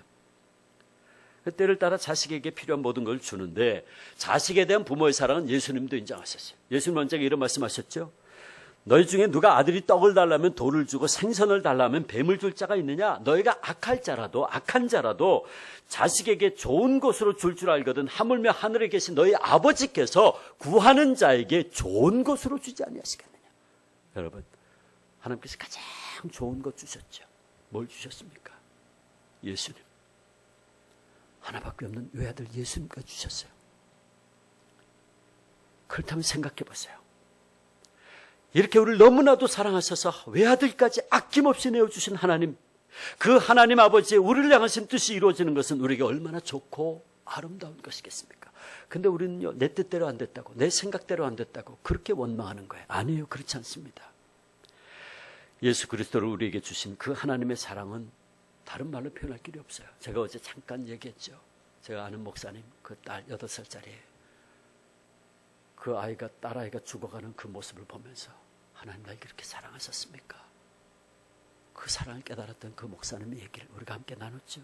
때를 따라 자식에게 필요한 모든 걸 주는데, 자식에 대한 부모의 사랑은 예수님도 인정하셨어요. 예수님 언제가 이런 말씀하셨죠? 너희 중에 누가 아들이 떡을 달라면 돌을 주고 생선을 달라면 뱀을 줄 자가 있느냐? 너희가 악한 자라도 자식에게 좋은 것으로 줄 줄 알거든 하물며 하늘에 계신 너희 아버지께서 구하는 자에게 좋은 것으로 주지 아니하시겠느냐? 여러분, 하나님께서 가장 좋은 것 주셨죠. 뭘 주셨습니까? 예수님. 하나밖에 없는 외아들 예수님과 주셨어요. 그렇다면 생각해 보세요. 이렇게 우리를 너무나도 사랑하셔서 외아들까지 아낌없이 내어주신 하나님, 그 하나님 아버지의 우리를 향하신 뜻이 이루어지는 것은 우리에게 얼마나 좋고 아름다운 것이겠습니까? 근데 우리는요, 내 뜻대로 안 됐다고, 내 생각대로 안 됐다고 그렇게 원망하는 거예요. 아니에요. 그렇지 않습니다. 예수 그리스도를 우리에게 주신 그 하나님의 사랑은 다른 말로 표현할 길이 없어요. 제가 어제 잠깐 얘기했죠. 제가 아는 목사님, 그 딸 8살짜리 그 딸아이가 죽어가는 그 모습을 보면서 하나님 날 그렇게 사랑하셨습니까? 그 사랑을 깨달았던 그 목사님의 얘기를 우리가 함께 나눴죠.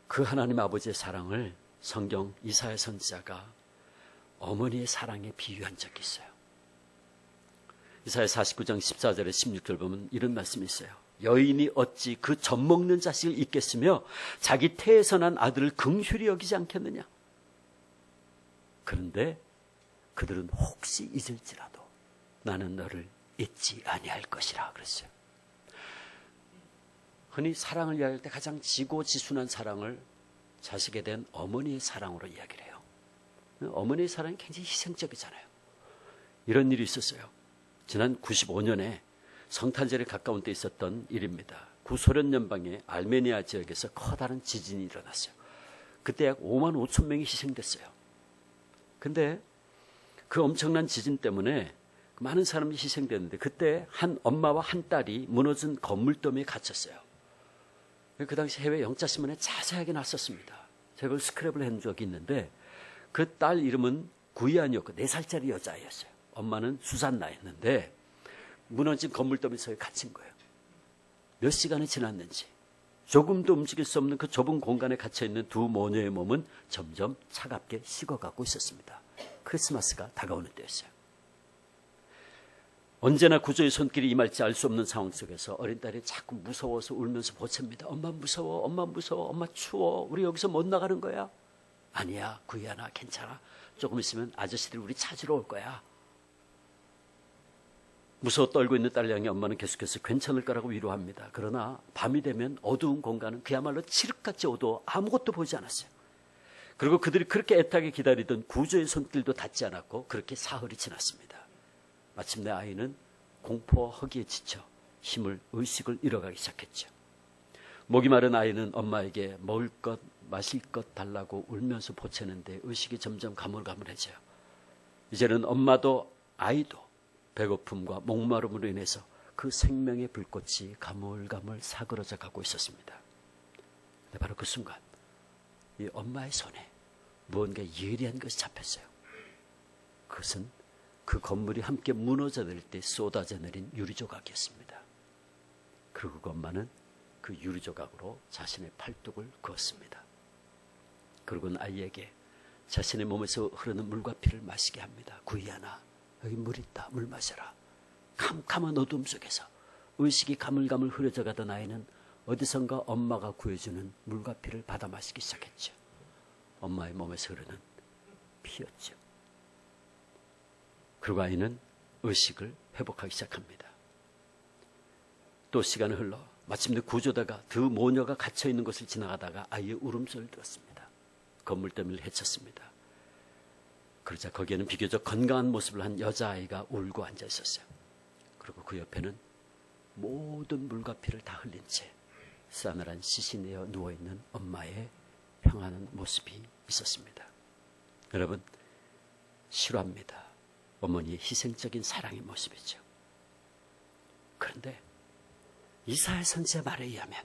그 하나님 아버지의 사랑을 성경 이사야 선지자가 어머니의 사랑에 비유한 적이 있어요. 이사야 49장 14절에 16절 보면 이런 말씀이 있어요. 여인이 어찌 그 젖먹는 자식을 잊겠으며 자기 태에서 난 아들을 긍휼히 여기지 않겠느냐. 그런데 그들은 혹시 잊을지라도 나는 너를 잊지 아니할 것이라 그랬어요. 흔히 사랑을 이야기할 때 가장 지고지순한 사랑을 자식에 대한 어머니의 사랑으로 이야기를 해요. 어머니의 사랑이 굉장히 희생적이잖아요. 이런 일이 있었어요. 지난 95년에 성탄절에 가까운 때 있었던 일입니다. 구소련 연방의 알메니아 지역에서 커다란 지진이 일어났어요. 그때 약 5만 5천 명이 희생됐어요. 근데 그 엄청난 지진 때문에 많은 사람이 희생됐는데 그때 한 엄마와 한 딸이 무너진 건물더미에 갇혔어요. 그 당시 해외 영자신문에 자세하게 났었습니다. 제가 스크랩을 한 적이 있는데 그 딸 이름은 구이안이었고 4살짜리 여자아이였어요. 엄마는 수산나였는데 무너진 건물더미 속에 갇힌 거예요. 몇 시간이 지났는지 조금도 움직일 수 없는 그 좁은 공간에 갇혀있는 두 모녀의 몸은 점점 차갑게 식어가고 있었습니다. 크리스마스가 다가오는 때였어요. 언제나 구조의 손길이 임할지 알 수 없는 상황 속에서 어린 딸이 자꾸 무서워서 울면서 보챕니다. 엄마 무서워, 엄마 무서워, 엄마 추워, 우리 여기서 못 나가는 거야. 아니야, 구이하나 괜찮아. 조금 있으면 아저씨들이 우리 찾으러 올 거야. 무서워 떨고 있는 딸을 향해 엄마는 계속해서 괜찮을 거라고 위로합니다. 그러나 밤이 되면 어두운 공간은 그야말로 칠흑같이 어두워 아무것도 보이지 않았어요. 그리고 그들이 그렇게 애타게 기다리던 구조의 손길도 닿지 않았고 그렇게 사흘이 지났습니다. 마침내 아이는 공포와 허기에 지쳐 힘을, 의식을 잃어가기 시작했죠. 목이 마른 아이는 엄마에게 먹을 것, 마실 것 달라고 울면서 보채는데 의식이 점점 가물가물해져요. 이제는 엄마도 아이도 배고픔과 목마름으로 인해서 그 생명의 불꽃이 가물가물 사그러져 가고 있었습니다. 근데 바로 그 순간 이 엄마의 손에 무언가 예리한 것이 잡혔어요. 그것은 그 건물이 함께 무너져 내릴 때 쏟아져 내린 유리조각이었습니다. 그리고 그 엄마는 그 유리조각으로 자신의 팔뚝을 그었습니다. 그리고는 아이에게 자신의 몸에서 흐르는 물과 피를 마시게 합니다. 구이하나, 여기 물 있다, 물 마셔라. 캄캄한 어둠 속에서 의식이 가물가물 흐려져 가던 아이는 어디선가 엄마가 구해주는 물과 피를 받아 마시기 시작했죠. 엄마의 몸에서 흐르는 피였죠. 그리고 아이는 의식을 회복하기 시작합니다. 또 시간이 흘러 마침내 구조대가 두 모녀가 갇혀있는 곳을 지나가다가 아이의 울음소리를 들었습니다. 건물더미를 헤쳤습니다. 그러자 거기에는 비교적 건강한 모습을 한 여자아이가 울고 앉아 있었어요. 그리고 그 옆에는 모든 물과 피를 다 흘린 채 싸늘한 시신되어 누워있는 엄마의 평안한 모습이 있었습니다. 여러분, 싫어합니다. 어머니의 희생적인 사랑의 모습이죠. 그런데 이사야 선지자 말에 의하면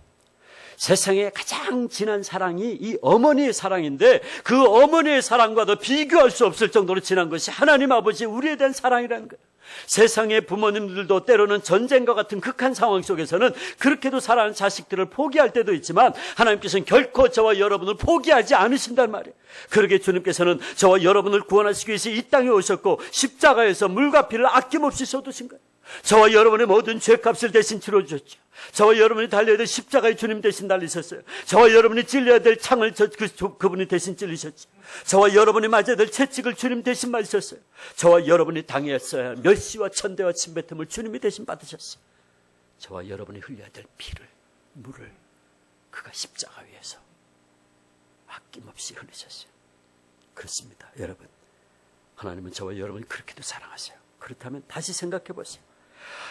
세상에 가장 진한 사랑이 이 어머니의 사랑인데 그 어머니의 사랑과도 비교할 수 없을 정도로 진한 것이 하나님 아버지 우리에 대한 사랑이라는 거예요. 세상의 부모님들도 때로는 전쟁과 같은 극한 상황 속에서는 그렇게도 사랑하는 자식들을 포기할 때도 있지만 하나님께서는 결코 저와 여러분을 포기하지 않으신단 말이에요. 그러게 주님께서는 저와 여러분을 구원하시기 위해서 이 땅에 오셨고 십자가에서 물과 피를 아낌없이 쏟으신 거예요. 저와 여러분의 모든 죄값을 대신 치러주셨죠. 저와 여러분이 달려야 될 십자가에 주님 대신 달리셨어요. 저와 여러분이 찔려야 될 창을 그분이 대신 찔리셨죠. 저와 여러분이 맞아야 될 채찍을 주님 대신 맞으셨어요. 저와 여러분이 당했어야 할 멸시와 천대와 침뱉음을 주님이 대신 받으셨어요. 저와 여러분이 흘려야 될 피를, 물을 그가 십자가 위에서 아낌없이 흘리셨어요. 그렇습니다. 여러분, 하나님은 저와 여러분이 그렇게도 사랑하세요. 그렇다면 다시 생각해 보세요.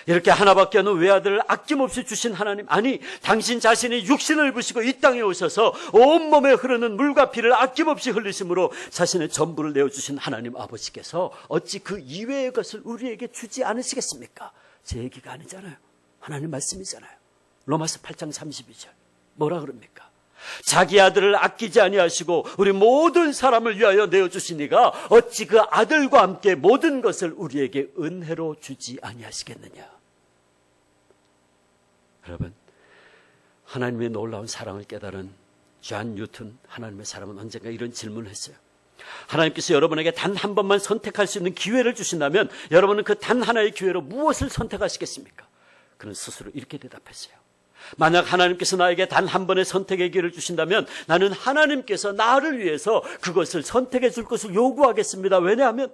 이렇게 하나밖에 없는 외아들을 아낌없이 주신 하나님, 아니 당신 자신이 육신을 입으시고 이 땅에 오셔서 온몸에 흐르는 물과 피를 아낌없이 흘리심으로 자신의 전부를 내어주신 하나님 아버지께서 어찌 그 이외의 것을 우리에게 주지 않으시겠습니까? 제 얘기가 아니잖아요. 하나님 말씀이잖아요. 로마서 8장 32절 뭐라 그럽니까? 자기 아들을 아끼지 아니하시고 우리 모든 사람을 위하여 내어주시니가 어찌 그 아들과 함께 모든 것을 우리에게 은혜로 주지 아니하시겠느냐. 여러분, 하나님의 놀라운 사랑을 깨달은 존 뉴턴, 하나님의 사람은 언젠가 이런 질문을 했어요. 하나님께서 여러분에게 단 한 번만 선택할 수 있는 기회를 주신다면 여러분은 그 단 하나의 기회로 무엇을 선택하시겠습니까? 그는 스스로 이렇게 대답했어요. 만약 하나님께서 나에게 단 한 번의 선택의 기회를 주신다면 나는 하나님께서 나를 위해서 그것을 선택해 줄 것을 요구하겠습니다. 왜냐하면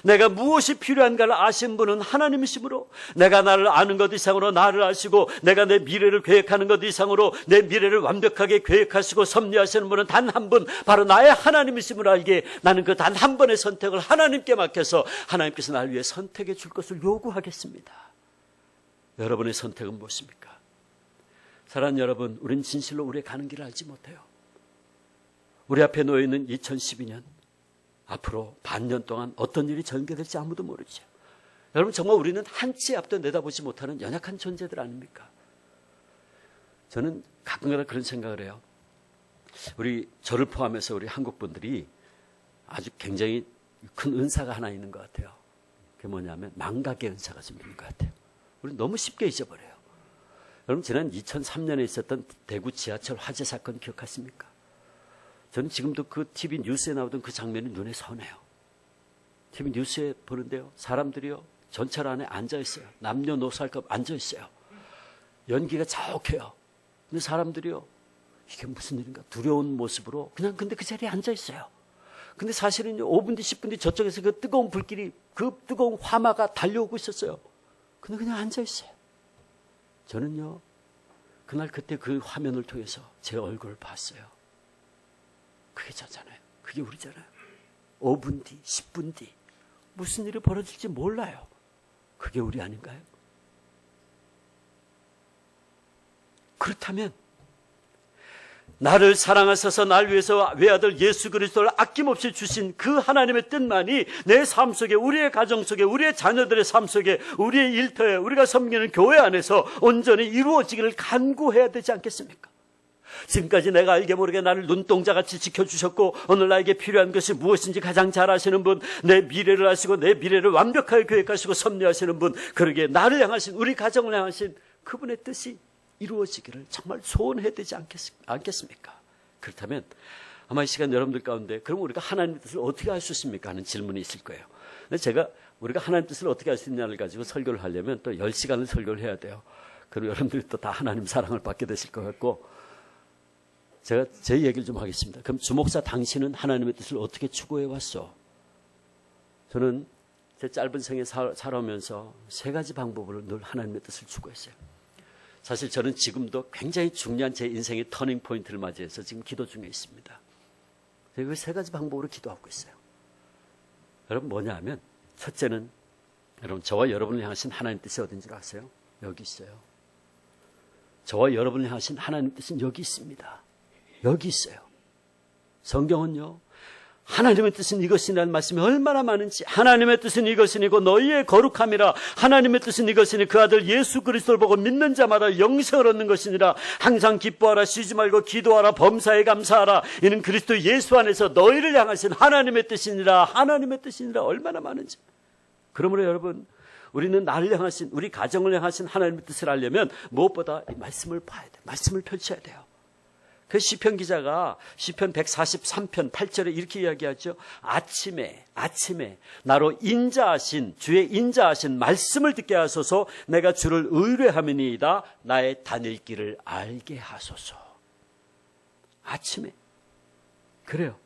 내가 무엇이 필요한가를 아신 분은 하나님이시므로, 내가 나를 아는 것 이상으로 나를 아시고 내가 내 미래를 계획하는 것 이상으로 내 미래를 완벽하게 계획하시고 섭리하시는 분은 단 한 분, 바로 나의 하나님이심을 알기에 나는 그 단 한 번의 선택을 하나님께 맡겨서 하나님께서 나를 위해 선택해 줄 것을 요구하겠습니다. 여러분의 선택은 무엇입니까? 사랑하는 여러분, 우린 진실로 우리의 가는 길을 알지 못해요. 우리 앞에 놓여있는 2012년, 앞으로 반년 동안 어떤 일이 전개될지 아무도 모르죠. 여러분, 정말 우리는 한 치 앞도 내다보지 못하는 연약한 존재들 아닙니까? 저는 가끔가다 그런 생각을 해요. 저를 포함해서 우리 한국 분들이 아주 굉장히 큰 은사가 하나 있는 것 같아요. 그게 뭐냐면 망각의 은사가 좀 있는 것 같아요. 우리는 너무 쉽게 잊어버려요. 여러분, 지난 2003년에 있었던 대구 지하철 화재 사건 기억하십니까? 저는 지금도 그 TV 뉴스에 나오던 그 장면이 눈에 선해요. TV 뉴스에 보는데요, 사람들이요 전철 안에 앉아있어요. 남녀노소 할 것 앉아있어요. 연기가 자욱해요. 근데 사람들이요, 이게 무슨 일인가 두려운 모습으로 근데 그 자리에 앉아있어요. 근데 사실은요, 5분 뒤 10분 뒤 저쪽에서 그 뜨거운 불길이, 그 뜨거운 화마가 달려오고 있었어요. 근데 그냥 앉아있어요. 저는요, 그때 그 화면을 통해서 제 얼굴을 봤어요. 그게 저잖아요. 그게 우리잖아요. 5분 뒤, 10분 뒤 무슨 일이 벌어질지 몰라요. 그게 우리 아닌가요? 그렇다면 나를 사랑하셔서 날 위해서 외아들 예수 그리스도를 아낌없이 주신 그 하나님의 뜻만이 내 삶 속에, 우리의 가정 속에, 우리의 자녀들의 삶 속에, 우리의 일터에, 우리가 섬기는 교회 안에서 온전히 이루어지기를 간구해야 되지 않겠습니까? 지금까지 내가 알게 모르게 나를 눈동자같이 지켜주셨고 오늘 나에게 필요한 것이 무엇인지 가장 잘 아시는 분, 내 미래를 아시고 내 미래를 완벽하게 계획하시고 섭리하시는 분, 그러기에 나를 향하신, 우리 가정을 향하신 그분의 뜻이 이루어지기를 정말 소원해야 되지 않겠습니까? 그렇다면 아마 이 시간 여러분들 가운데 그럼 우리가 하나님의 뜻을 어떻게 알 수 있습니까? 하는 질문이 있을 거예요. 근데 제가 우리가 하나님의 뜻을 어떻게 알 수 있냐를 가지고 설교를 하려면 또 10시간을 설교를 해야 돼요. 그리고 여러분들이 또 다 하나님 사랑을 받게 되실 것 같고, 제가 제 얘기를 좀 하겠습니다. 그럼 주목사, 당신은 하나님의 뜻을 어떻게 추구해 왔어? 저는 제 짧은 생에 살아오면서 3가지 방법으로 늘 하나님의 뜻을 추구했어요. 사실 저는 지금도 굉장히 중요한 제 인생의 터닝 포인트를 맞이해서 지금 기도 중에 있습니다. 제가 그 3가지 방법으로 기도하고 있어요. 여러분, 뭐냐 하면, 첫째는 여러분, 저와 여러분을 향하신 하나님 뜻이 어딘지 아세요? 여기 있어요. 저와 여러분을 향하신 하나님 뜻은 여기 있습니다. 여기 있어요. 성경은요, 하나님의 뜻은 이것이라는 말씀이 얼마나 많은지, 하나님의 뜻은 이것이니고 너희의 거룩함이라, 하나님의 뜻은 이것이니 그 아들 예수 그리스도를 보고 믿는 자마다 영생을 얻는 것이니라. 항상 기뻐하라, 쉬지 말고 기도하라, 범사에 감사하라. 이는 그리스도 예수 안에서 너희를 향하신 하나님의 뜻이니라. 하나님의 뜻이니라. 얼마나 많은지. 그러므로 여러분, 우리는 나를 향하신, 우리 가정을 향하신 하나님의 뜻을 알려면 무엇보다 이 말씀을 봐야 돼요. 말씀을 펼쳐야 돼요. 그 시편 기자가 시편 143편 8절에 이렇게 이야기하죠. 아침에 나로 인자하신, 주의 인자하신 말씀을 듣게 하소서. 내가 주를 의뢰함이니이다. 나의 다닐 길을 알게 하소서. 아침에. 그래요.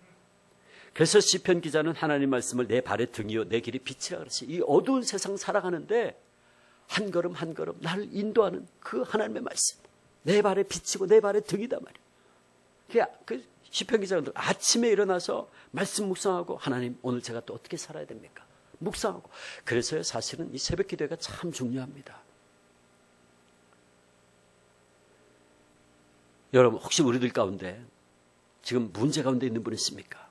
그래서 시편 기자는 하나님 말씀을 내 발의 등이요 내 길이 빛이라 그랬어요. 이 어두운 세상 살아가는데 한 걸음 한 걸음 나를 인도하는 그 하나님의 말씀, 내 발의 빛이고 내 발의 등이다 말이에요. 그 시편 기자들 아침에 일어나서 말씀 묵상하고, 하나님 오늘 제가 또 어떻게 살아야 됩니까? 묵상하고. 그래서 사실은 이 새벽 기도가 참 중요합니다. 여러분, 혹시 우리들 가운데 지금 문제 가운데 있는 분 있습니까?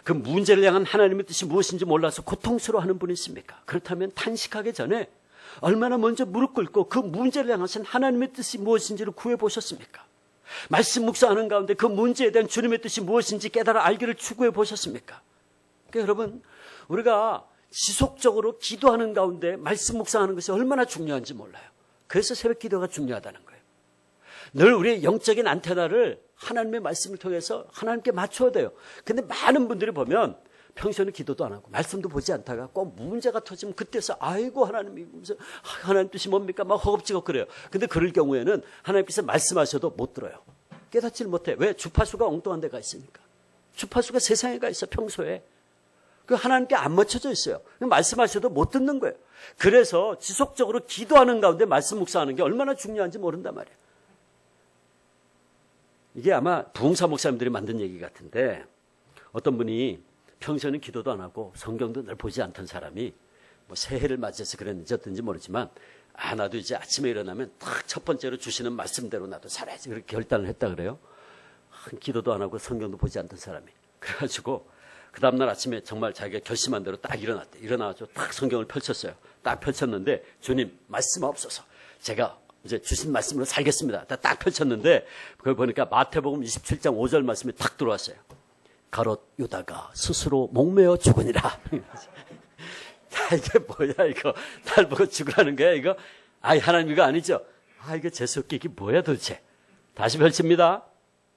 그 문제를 향한 하나님의 뜻이 무엇인지 몰라서 고통스러워하는 분 있습니까? 그렇다면 탄식하기 전에 얼마나 먼저 무릎 꿇고 그 문제를 향하신 하나님의 뜻이 무엇인지를 구해보셨습니까? 말씀 묵상하는 가운데 그 문제에 대한 주님의 뜻이 무엇인지 깨달아 알기를 추구해 보셨습니까? 그러니까 여러분, 우리가 지속적으로 기도하는 가운데 말씀 묵상하는 것이 얼마나 중요한지 몰라요. 그래서 새벽 기도가 중요하다는 거예요. 늘 우리의 영적인 안테나를 하나님의 말씀을 통해서 하나님께 맞춰야 돼요. 근데 많은 분들이 보면 평소에는 기도도 안 하고 말씀도 보지 않다가 꼭 문제가 터지면 그때서 아이고 하나님이 무슨 하나님 뜻이 뭡니까? 막 허겁지겁 그래요. 근데 그럴 경우에는 하나님께서 말씀하셔도 못 들어요. 깨닫지를 못해. 왜? 주파수가 엉뚱한 데가 있으니까. 주파수가 세상에 가 있어 평소에. 그 하나님께 안 맞춰져 있어요. 말씀하셔도 못 듣는 거예요. 그래서 지속적으로 기도하는 가운데 말씀 묵상하는 게 얼마나 중요한지 모른단 말이에요. 이게 아마 부흥사 목사님들이 만든 얘기 같은데 어떤 분이 평소에는 기도도 안 하고 성경도 늘 보지 않던 사람이 뭐 새해를 맞이해서 그랬는지 어떤지 모르지만 나도 이제 아침에 일어나면 딱 첫 번째로 주시는 말씀대로 나도 살아야지 그렇게 결단을 했다 그래요. 기도도 안 하고 성경도 보지 않던 사람이. 그래가지고 그 다음날 아침에 정말 자기가 결심한 대로 딱 일어났대. 일어나가지고 딱 성경을 펼쳤어요. 딱 펼쳤는데 주님 말씀 없어서 제가 이제 주신 말씀으로 살겠습니다. 딱 펼쳤는데 그걸 보니까 마태복음 27장 5절 말씀이 딱 들어왔어요. 가롯 유다가 스스로 목매어 죽으니라. 이게 뭐야 이거. 날 보고 죽으라는 거야 이거. 하나님 이거 아니죠. 이거 재수없게 이게 뭐야 도대체. 다시 펼칩니다.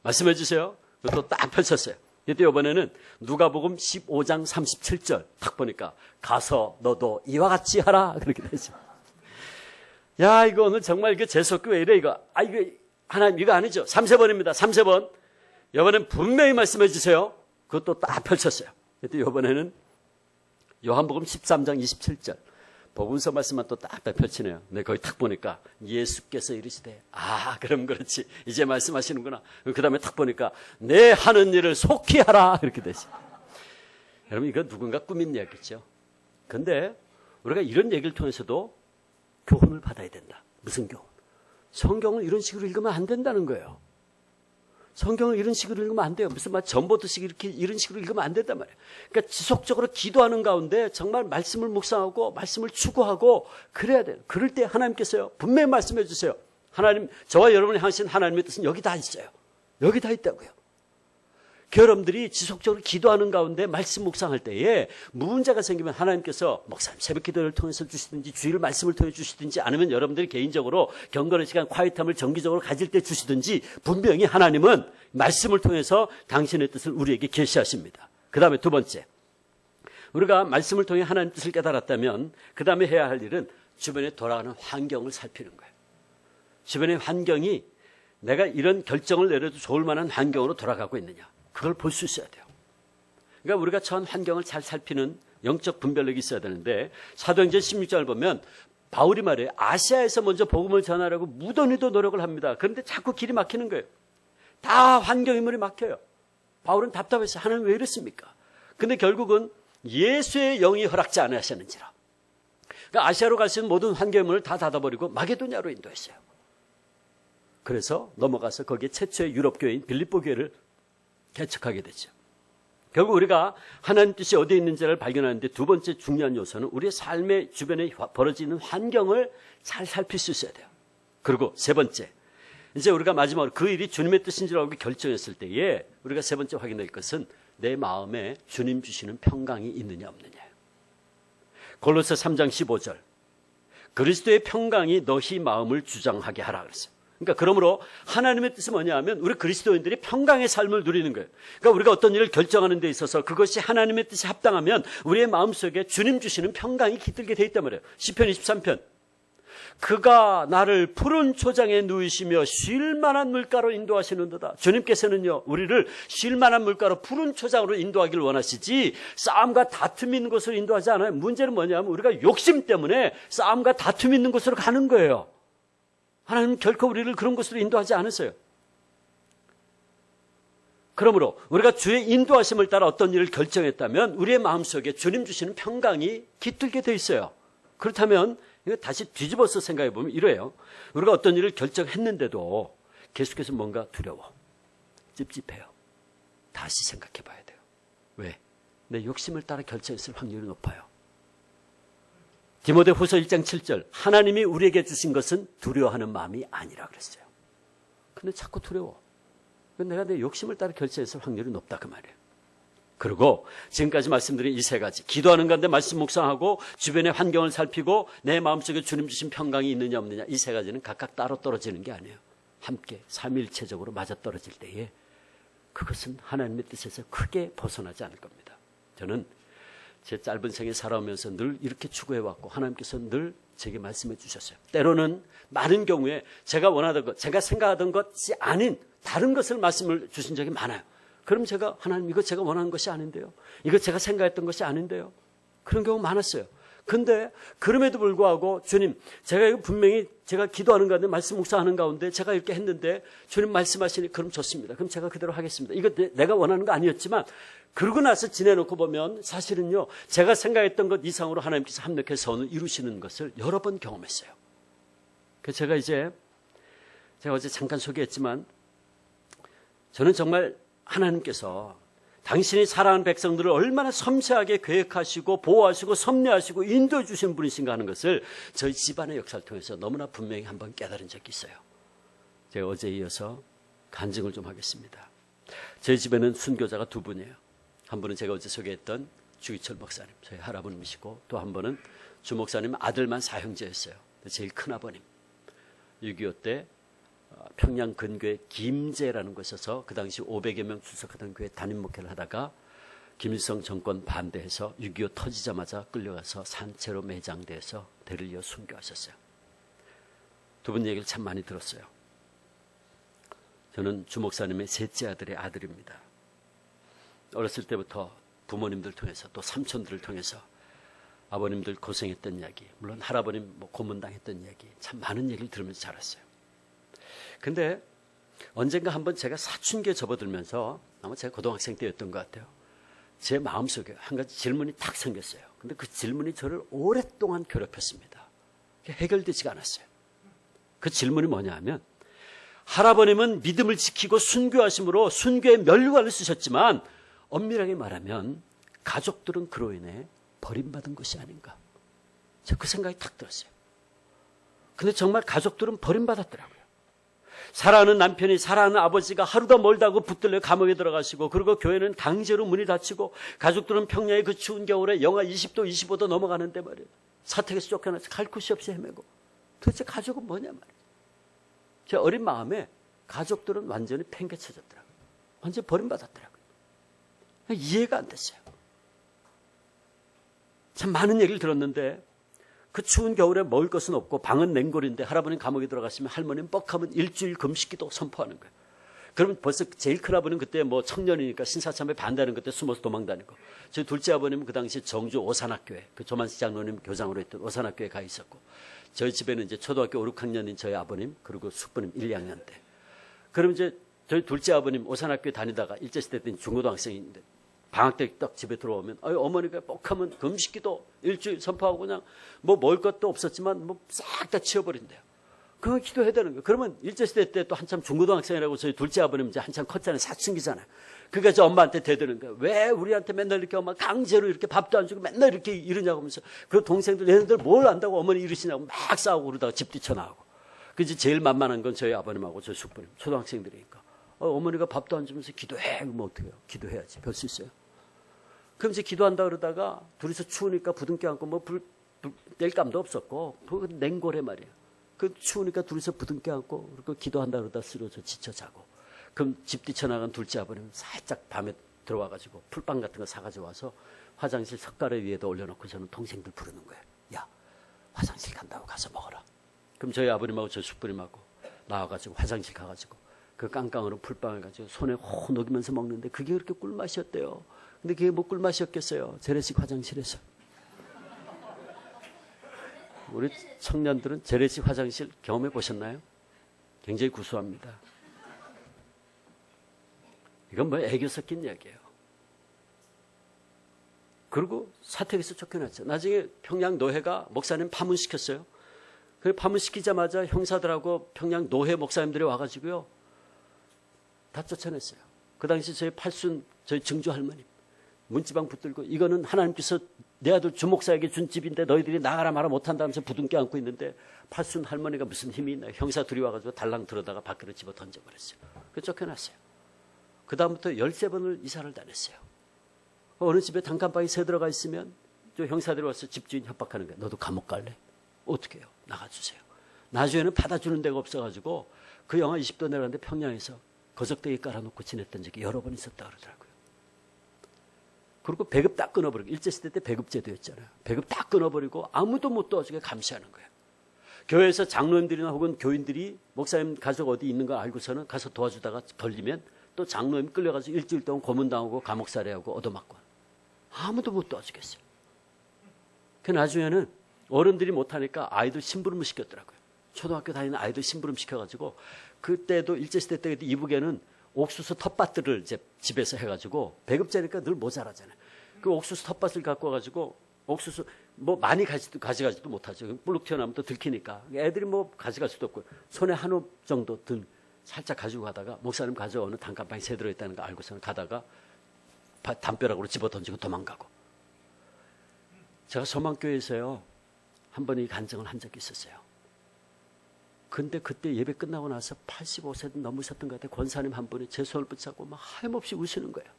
말씀해 주세요. 또 딱 펼쳤어요. 이때 이번에는 누가복음 15장 37절 딱 보니까 가서 너도 이와 같이 하라 그렇게 되죠. 야 이거 오늘 정말 이거 재수없게 왜 이래 이거. 이거 하나님 이거 아니죠. 3세번입니다. 3세번. 이번엔 분명히 말씀해 주세요. 그것도 딱 펼쳤어요. 이때 이번에는 요한복음 13장 27절 복음서 말씀만 또 딱 펼치네요. 근데 거기 딱 보니까 예수께서 이르시되 그럼 그렇지 이제 말씀하시는구나. 그 다음에 딱 보니까 내 하는 일을 속히 하라 이렇게 되죠. 여러분 이거 누군가 꾸민 이야기죠. 근데 우리가 이런 얘기를 통해서도 교훈을 받아야 된다. 무슨 교훈? 성경을 이런 식으로 읽으면 안 된다는 거예요. 성경을 이런 식으로 읽으면 안 돼요. 무슨 말 전보듯이 이런 식으로 읽으면 안 된단 말이에요. 그러니까 지속적으로 기도하는 가운데 정말 말씀을 묵상하고 말씀을 추구하고 그래야 돼요. 그럴 때 하나님께서요 분명히 말씀해 주세요. 하나님, 저와 여러분이 하신 하나님의 뜻은 여기 다 있어요. 여기 다 있다고요. 여러분들이 지속적으로 기도하는 가운데 말씀 묵상할 때에 문제가 생기면 하나님께서 목사님 새벽 기도를 통해서 주시든지 주일 말씀을 통해 주시든지 아니면 여러분들이 개인적으로 경건의 시간 콰이트함을 정기적으로 가질 때 주시든지 분명히 하나님은 말씀을 통해서 당신의 뜻을 우리에게 계시하십니다. 그 다음에 두 번째, 우리가 말씀을 통해 하나님의 뜻을 깨달았다면 그 다음에 해야 할 일은 주변에 돌아가는 환경을 살피는 거예요. 주변의 환경이 내가 이런 결정을 내려도 좋을 만한 환경으로 돌아가고 있느냐, 그걸 볼 수 있어야 돼요. 그러니까 우리가 처한 환경을 잘 살피는 영적 분별력이 있어야 되는데 사도행전 16장을 보면 바울이 말해요. 아시아에서 먼저 복음을 전하려고 무던히도 노력을 합니다. 그런데 자꾸 길이 막히는 거예요. 다 환경인물이 막혀요. 바울은 답답했어요. 하나님 왜 이랬습니까? 근데 결국은 예수의 영이 허락지 않으셨는지라. 그러니까 아시아로 갈 수 있는 모든 환경인물을 다 닫아버리고 마게도냐로 인도했어요. 그래서 넘어가서 거기에 최초의 유럽 교회인 빌립보 교회를 개척하게 되죠. 결국 우리가 하나님 뜻이 어디에 있는지를 발견하는데 두 번째 중요한 요소는 우리의 삶의 주변에 벌어지는 환경을 잘 살필 수 있어야 돼요. 그리고 세 번째, 이제 우리가 마지막으로 그 일이 주님의 뜻인지라고 결정했을 때에 우리가 세 번째 확인할 것은 내 마음에 주님 주시는 평강이 있느냐 없느냐. 골로새 3장 15절 그리스도의 평강이 너희 마음을 주장하게 하라 그랬어요. 그러니까 그러므로 하나님의 뜻은 뭐냐 하면 우리 그리스도인들이 평강의 삶을 누리는 거예요. 그러니까 우리가 어떤 일을 결정하는 데 있어서 그것이 하나님의 뜻에 합당하면 우리의 마음속에 주님 주시는 평강이 깃들게 돼 있단 말이에요. 시편 23편 그가 나를 푸른 초장에 누이시며 쉴만한 물가로 인도하시는도다. 주님께서는요 우리를 쉴만한 물가로 푸른 초장으로 인도하기를 원하시지 싸움과 다툼 있는 곳으로 인도하지 않아요. 문제는 뭐냐면 우리가 욕심 때문에 싸움과 다툼 있는 곳으로 가는 거예요. 하나님은 결코 우리를 그런 곳으로 인도하지 않으세요. 그러므로 우리가 주의 인도하심을 따라 어떤 일을 결정했다면 우리의 마음속에 주님 주시는 평강이 깃들게 돼 있어요. 그렇다면 이거 다시 뒤집어서 생각해 보면 이래요. 우리가 어떤 일을 결정했는데도 계속해서 뭔가 두려워, 찝찝해요. 다시 생각해 봐야 돼요. 왜? 내 욕심을 따라 결정했을 확률이 높아요. 디모데 후서 1장 7절 하나님이 우리에게 주신 것은 두려워하는 마음이 아니라 그랬어요. 근데 자꾸 두려워. 내가 내 욕심을 따라 결정했을 확률이 높다 그 말이에요. 그리고 지금까지 말씀드린 이 세 가지, 기도하는 가운데 말씀 묵상하고 주변의 환경을 살피고 내 마음속에 주님 주신 평강이 있느냐 없느냐, 이 세 가지는 각각 따로 떨어지는 게 아니에요. 함께 삼위일체적으로 맞아떨어질 때에 그것은 하나님의 뜻에서 크게 벗어나지 않을 겁니다. 저는 제 짧은 생에 살아오면서 늘 이렇게 추구해왔고 하나님께서 늘 제게 말씀해 주셨어요. 때로는 많은 경우에 제가 원하던 것, 제가 생각하던 것이 아닌 다른 것을 말씀을 주신 적이 많아요. 그럼 제가 하나님 이거 제가 원하는 것이 아닌데요. 이거 제가 생각했던 것이 아닌데요. 그런 경우 많았어요. 근데 그럼에도 불구하고 주님, 제가 이거 분명히 제가 기도하는 가운데 말씀 묵상하는 가운데 제가 이렇게 했는데 주님 말씀하시니 그럼 좋습니다. 그럼 제가 그대로 하겠습니다. 이거 내가 원하는 거 아니었지만 그러고 나서 지내놓고 보면 사실은요, 제가 생각했던 것 이상으로 하나님께서 합력해서 이루시는 것을 여러 번 경험했어요. 그래서 제가 어제 잠깐 소개했지만 저는 정말 하나님께서 당신이 사랑하는 백성들을 얼마나 섬세하게 계획하시고 보호하시고 섭리하시고 인도해 주신 분이신가 하는 것을 저희 집안의 역사를 통해서 너무나 분명히 한번 깨달은 적이 있어요. 제가 어제에 이어서 간증을 좀 하겠습니다. 저희 집에는 순교자가 두 분이에요. 한 분은 제가 어제 소개했던 주기철 목사님, 저희 할아버님이시고, 또 한 분은 주 목사님 아들만 사형제였어요. 제일 큰 아버님. 6.25 때 평양 근교에 김제라는 곳에서 그 당시 500여 명 출석하던 교회 담임 목회를 하다가 김일성 정권 반대해서 6.25 터지자마자 끌려가서 산채로 매장돼서 대를 이어 순교하셨어요. 두 분 얘기를 참 많이 들었어요. 저는 주 목사님의 셋째 아들의 아들입니다. 어렸을 때부터 부모님들 통해서 또 삼촌들을 통해서 아버님들 고생했던 이야기, 물론 할아버님 고문당했던 이야기, 참 많은 얘기를 들으면서 자랐어요. 근데 언젠가 한번 제가 사춘기에 접어들면서, 아마 제가 고등학생 때였던 것 같아요. 제 마음속에 한 가지 질문이 탁 생겼어요. 근데 그 질문이 저를 오랫동안 괴롭혔습니다. 해결되지가 않았어요. 그 질문이 뭐냐 하면, 할아버님은 믿음을 지키고 순교하심으로 순교의 멸관을 쓰셨지만 엄밀하게 말하면 가족들은 그로 인해 버림받은 것이 아닌가. 제가 그 생각이 탁 들었어요. 근데 정말 가족들은 버림받았더라고요. 사랑하는 남편이, 사랑하는 아버지가 하루도 멀다고 붙들려 감옥에 들어가시고, 그리고 교회는 강제로 문이 닫히고, 가족들은 평양의 그 추운 겨울에 영하 20도 25도 넘어가는데 말이에요. 사택에서 쫓겨나서 갈 곳이 없이 헤매고, 도대체 가족은 뭐냐 말이에요. 제 어린 마음에 가족들은 완전히 팽개쳐졌더라고요. 완전히 버림받았더라고요. 이해가 안 됐어요. 참 많은 얘기를 들었는데, 그 추운 겨울에 먹을 것은 없고 방은 냉골인데 할아버님 감옥에 들어갔으면 할머니는 뻑하면 일주일 금식기도 선포하는 거예요. 그러면 벌써 제일 큰 아버님 그때 청년이니까 신사참에 반대하는 그때 숨어서 도망다니고, 저희 둘째 아버님은 그 당시 정주 오산학교에 그 조만식 장로님 교장으로 했던 오산학교에 가 있었고, 저희 집에는 이제 초등학교 5, 6학년인 저희 아버님, 그리고 숙부님 1, 2학년 때. 그럼 이제 저희 둘째 아버님 오산학교에 다니다가 일제시대 때 중고등학생인데 방학 때 딱 집에 들어오면 어머니가 뻑하면 금식기도 일주일 선포하고 그냥 먹을 것도 없었지만 싹 다 치워버린대요. 그거 기도해야 되는 거예요. 그러면 일제시대 때 또 한참 중고등학생이라고 저희 둘째 아버님 이제 한참 컸잖아요. 사춘기잖아요. 그러니까 저 엄마한테 대드는 거예요. 왜 우리한테 맨날 이렇게 엄마 강제로 이렇게 밥도 안 주고 맨날 이렇게 이러냐고 하면서, 그 동생들 얘네들 뭘 안다고 어머니 이러시냐고 막 싸우고 그러다가 집 뛰쳐나가고. 그래서 제일 만만한 건 저희 아버님하고 저희 숙부님, 초등학생들이니까. 어머니가 밥도 안 주면서 기도해. 그러면 어떻게 해요? 기도해야지. 별 수 있어요. 그럼 이제 기도한다 그러다가 둘이서 추우니까 부둥켜 안고 뗄 감도 없었고, 그 냉골에 말이에요. 그 추우니까 둘이서 부둥켜 안고 그리고 기도한다 그러다 쓰러져 지쳐 자고. 그럼 집 뛰쳐나간 둘째 아버님 살짝 밤에 들어와가지고 풀빵 같은 거 사가지고 와서 화장실 석가래 위에다 올려놓고 저는 동생들 부르는 거예요. 야, 화장실 간다고 가서 먹어라. 그럼 저희 아버님하고 저희 숙부님하고 나와가지고 화장실 가가지고 그 깡깡으로 풀빵을 가지고 손에 호 녹이면서 먹는데 그게 그렇게 꿀맛이었대요. 근데 그게 뭐 꿀맛이었겠어요? 재래식 화장실에서. 우리 청년들은 재래식 화장실 경험해 보셨나요? 굉장히 구수합니다. 이건 애교 섞인 이야기예요. 그리고 사택에서 쫓겨났죠. 나중에 평양 노회가 목사님 파문시켰어요. 그 파문시키자마자 형사들하고 평양 노회 목사님들이 와가지고요, 다 쫓아냈어요. 그 당시 저희 팔순, 저희 증조 할머님, 문지방 붙들고 이거는 하나님께서 내 아들 주목사에게 준 집인데 너희들이 나가라 마라 못한다면서 부둥켜 안고 있는데 팔순 할머니가 무슨 힘이 있나. 형사 둘이 와가지고 달랑 들어다가 밖으로 집어 던져버렸어요. 그 쫓겨났어요. 그 다음부터 13번을 이사를 다녔어요. 어느 집에 단칸방에 새 들어가 있으면 저 형사들이 와서 집주인 협박하는 거예요. 너도 감옥 갈래? 어떻게 해요? 나가주세요. 나중에는 받아주는 데가 없어가지고 그 영하 20도 내려갔는데 평양에서 거적대기 깔아놓고 지냈던 적이 여러 번 있었다 그러더라고요. 그리고 배급 딱 끊어버리고, 일제시대 때 배급제도였잖아요. 배급 딱 끊어버리고 아무도 못 도와주게 감시하는 거예요. 교회에서 장로님들이나 혹은 교인들이 목사님 가족 어디 있는 걸 알고서는 가서 도와주다가 걸리면 또 장로님 끌려가서 일주일 동안 고문당하고 감옥살이하고 얻어맞고 아무도 못 도와주겠어요. 그 나중에는 어른들이 못하니까 아이들 심부름을 시켰더라고요. 초등학교 다니는 아이들 심부름 시켜가지고 그때도 일제시대 때 이북에는 옥수수 텃밭들을 이제 집에서 해가지고 배급제니까 늘 모자라잖아요. 그 옥수수 텃밭을 갖고 와가지고 옥수수 뭐 많이 가져가지도 못하죠. 불룩 튀어나오면 또 들키니까 애들이 뭐 가져갈 수도 없고 손에 한 옵 정도 든 살짝 가지고 가다가 목사님 가져오는 단칸방에 새 들어있다는 거 알고서는 가다가 담벼락으로 집어 던지고 도망가고. 제가 소망교회에서요 한 번 이 간증을 한 적이 있었어요. 근데 그때 예배 끝나고 나서 85세도 넘으셨던 것 같아요. 권사님 한 분이 제 손을 붙잡고 막 하염없이 우시는 거예요.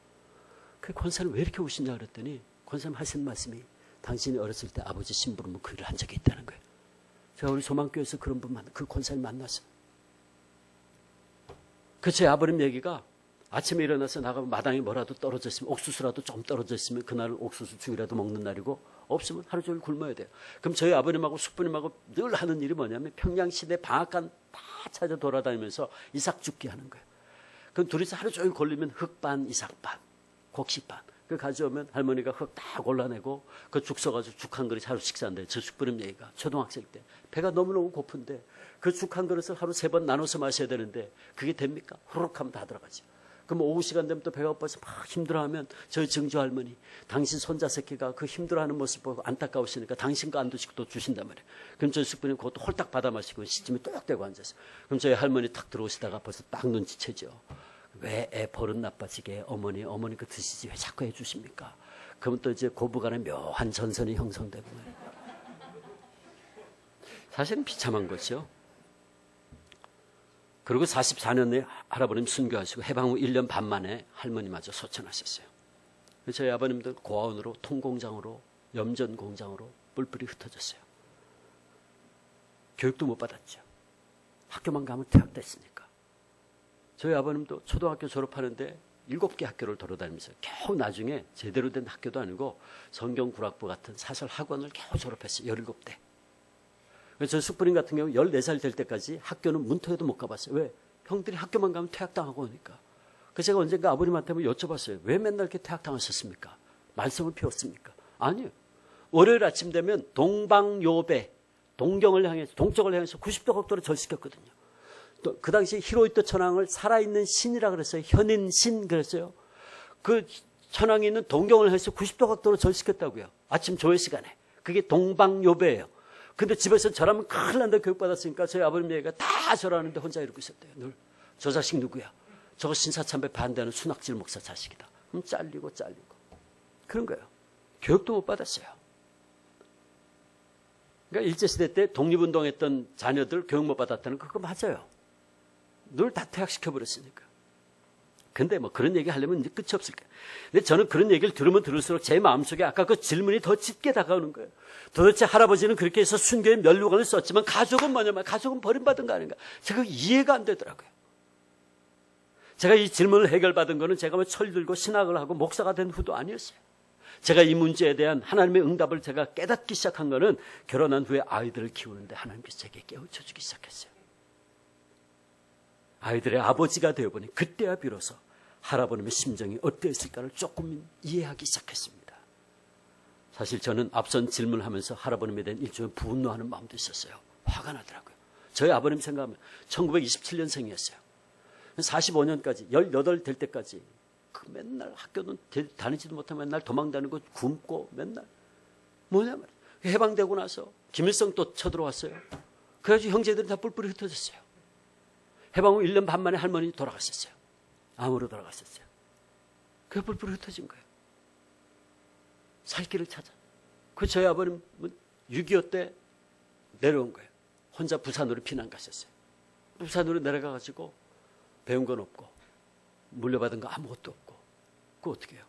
그 권사님 왜 이렇게 우시냐 그랬더니 권사님 하신 말씀이 당신이 어렸을 때 아버지 심부름을 그 일을 한 적이 있다는 거예요. 제가 우리 소망교회에서 그런 분 그 권사님 만났어요. 그 제 아버님 얘기가 아침에 일어나서 나가면 마당에 뭐라도 떨어져 있으면 옥수수라도 좀 떨어져 있으면 그날은 옥수수 죽이라도 먹는 날이고 없으면 하루 종일 굶어야 돼요. 그럼 저희 아버님하고 숙부님하고 늘 하는 일이 뭐냐면 평양시내 방앗간 다 찾아 돌아다니면서 이삭 죽기 하는 거예요. 그럼 둘이서 하루 종일 걸리면 흙반, 이삭반, 곡식반. 그 가져오면 할머니가 흙 다 골라내고 그 죽 써가지고 죽 한 그릇 하루 식사한대요. 저 숙부님 얘기가 초등학생 때. 배가 너무너무 고픈데 그 죽 한 그릇을 하루 3번 나눠서 마셔야 되는데 그게 됩니까? 후루룩 하면 다 들어가죠. 그럼 오후 시간 되면 또 배가 고파서 막 힘들어하면 저희 증조 할머니 당신 손자 새끼가 그 힘들어하는 모습 보고 안타까우시니까 당신 거 안 드시고 또 주신단 말이에요. 그럼 저희 숙부님 그것도 홀딱 받아 마시고 시침이 똑 대고 앉아서 그럼 저희 할머니 탁 들어오시다가 벌써 딱 눈치채죠. 왜 애 버릇 나빠지게 어머니 그 드시지 왜 자꾸 해주십니까? 그러면 또 이제 고부간에 묘한 전선이 형성되고 말이에요. 사실은 비참한 거죠. 그리고 44년에 할아버님 순교하시고 해방 후 1년 반 만에 할머니마저 소천하셨어요. 저희 아버님도 고아원으로 통공장으로 염전공장으로 뿔뿔이 흩어졌어요. 교육도 못 받았죠. 학교만 가면 퇴학됐으니까. 저희 아버님도 초등학교 졸업하는데 7개 학교를 돌아다니면서 겨우 나중에 제대로 된 학교도 아니고 성경구락부 같은 사설 학원을 겨우 졸업했어요. 17대. 저 숙부님 같은 경우 14살 될 때까지 학교는 문턱에도 못 가봤어요. 왜? 형들이 학교만 가면 퇴학당하고 오니까. 그래서 제가 언젠가 아버님한테 한번 여쭤봤어요. 왜 맨날 이렇게 퇴학당하셨습니까? 말썽을 피웠습니까? 아니요. 월요일 아침 되면 동방요배, 동경을 향해서, 동쪽을 향해서 90도 각도로 절시켰거든요. 또 그 당시 히로히토 천황을 살아있는 신이라 그랬어요. 현인신 그랬어요. 그 천황이 있는 동경을 향해서 90도 각도로 절시켰다고요. 아침 조회 시간에. 그게 동방요배예요. 근데 집에서 저라면 큰일 난다 교육받았으니까 저희 아버님 얘기가 다 저라는데 혼자 이러고 있었대요. 늘. 저 자식 누구야? 저거 신사참배 반대하는 순학질 목사 자식이다. 그럼 잘리고. 그런 거예요. 교육도 못 받았어요. 그러니까 일제시대 때 독립운동했던 자녀들 교육 못 받았다는 거 그거 맞아요. 늘 다 퇴학시켜버렸으니까. 근데 뭐 그런 얘기 하려면 이제 끝이 없을 거예요. 근데 저는 그런 얘기를 들으면 들을수록 제 마음속에 아까 그 질문이 더 짙게 다가오는 거예요. 도대체 할아버지는 그렇게 해서 순교의 면류관을 썼지만 가족은 뭐냐면 가족은 버림받은 거 아닌가. 제가 이해가 안 되더라고요. 제가 이 질문을 해결받은 거는 제가 뭐 철들고 신학을 하고 목사가 된 후도 아니었어요. 제가 이 문제에 대한 하나님의 응답을 제가 깨닫기 시작한 거는 결혼한 후에 아이들을 키우는데 하나님께서 제게 깨우쳐 주기 시작했어요. 아이들의 아버지가 되어보니 그때야 비로소 할아버님의 심정이 어땠을까를 조금 이해하기 시작했습니다. 사실 저는 앞선 질문을 하면서 할아버님에 대한 일종의 분노하는 마음도 있었어요. 화가 나더라고요. 저희 아버님 생각하면 1927년생이었어요. 45년까지 18 될 때까지 그 맨날 학교는 다니지도 못하고 맨날 도망다니고 굶고 맨날 뭐냐면 해방되고 나서 김일성 또 쳐들어왔어요. 그래가지고 형제들이 다 뿔뿔이 흩어졌어요. 해방 후 1년 반 만에 할머니 돌아갔었어요. 암으로 돌아갔었어요. 그게 뿔뿔이 흩어진 거예요. 살 길을 찾아. 그 저희 아버님은 6.25 때 내려온 거예요. 혼자 부산으로 피난 가셨어요. 부산으로 내려가가지고 배운 건 없고 물려받은 거 아무것도 없고 그거 어떻게 해요?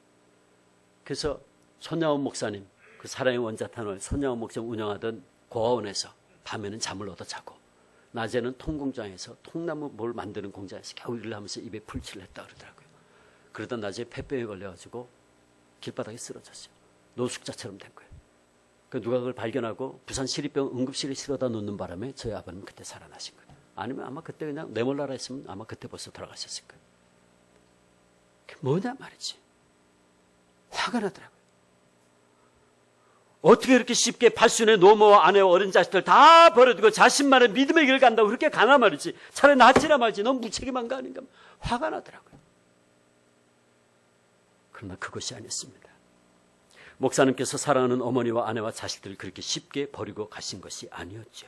그래서 손야원 목사님, 그 사랑의 원자탄을 손야원 목사님 운영하던 고아원에서 밤에는 잠을 얻어 자고 낮에는 통공장에서 통나무 뭘 만드는 공장에서 겨우 일을 하면서 입에 풀칠을 했다 그러더라고요. 그러다 낮에 폐병에 걸려가지고 길바닥에 쓰러졌어요. 노숙자처럼 된 거예요. 그 누가 그걸 발견하고 부산 시립병 응급실에 실어다 놓는 바람에 저희 아버님은 그때 살아나신 거예요. 아니면 아마 그때 그냥 내몰라라 했으면 아마 그때 벌써 돌아가셨을 거예요. 그게 뭐냐 말이지. 화가 나더라고요. 어떻게 이렇게 쉽게 팔순의 노모와 아내와 어린 자식들 다 버려두고 자신만의 믿음의 길을 간다고 그렇게 가나 말이지. 차라리 낫지라 말이지. 너무 무책임한 거 아닌가. 화가 나더라고요. 그러나 그것이 아니었습니다. 목사님께서 사랑하는 어머니와 아내와 자식들을 그렇게 쉽게 버리고 가신 것이 아니었죠.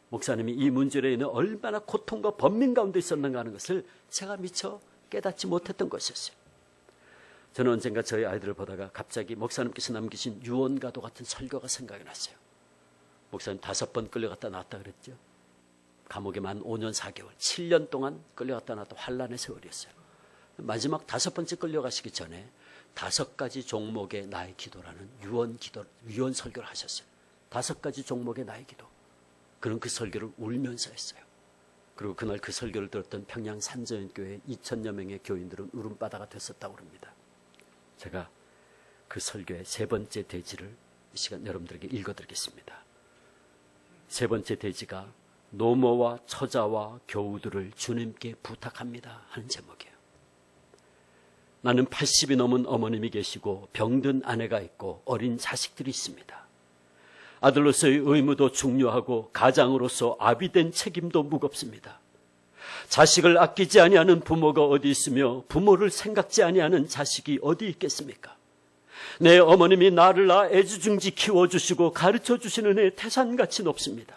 목사님이 이 문제로 인해 얼마나 고통과 번민 가운데 있었는가 하는 것을 제가 미처 깨닫지 못했던 것이었어요. 저는 언젠가 저희 아이들을 보다가 갑자기 목사님께서 남기신 유언가도 같은 설교가 생각이 났어요. 목사님 5번 끌려갔다 나왔다 그랬죠. 감옥에 만 5년 4개월, 7년 동안 끌려갔다 나왔다 환란의 세월이었어요. 마지막 5번째 끌려가시기 전에 5가지 종목의 나의 기도라는 유언 설교를 하셨어요. 5가지 종목의 나의 기도. 그는 그 설교를 울면서 했어요. 그리고 그날 그 설교를 들었던 평양 산저연교회 2,000여 명의 교인들은 울음바다가 됐었다고 합니다. 제가 그 설교의 3번째 대지를 이 시간 여러분들에게 읽어드리겠습니다. 3번째 대지가 노모와 처자와 교우들을 주님께 부탁합니다 하는 제목이에요. 나는 80이 넘은 어머님이 계시고 병든 아내가 있고 어린 자식들이 있습니다. 아들로서의 의무도 중요하고 가장으로서 아비된 책임도 무겁습니다. 자식을 아끼지 아니하는 부모가 어디 있으며 부모를 생각지 아니하는 자식이 어디 있겠습니까? 내 어머님이 나를 낳아 애지중지 키워주시고 가르쳐주시는 애 태산같이 높습니다.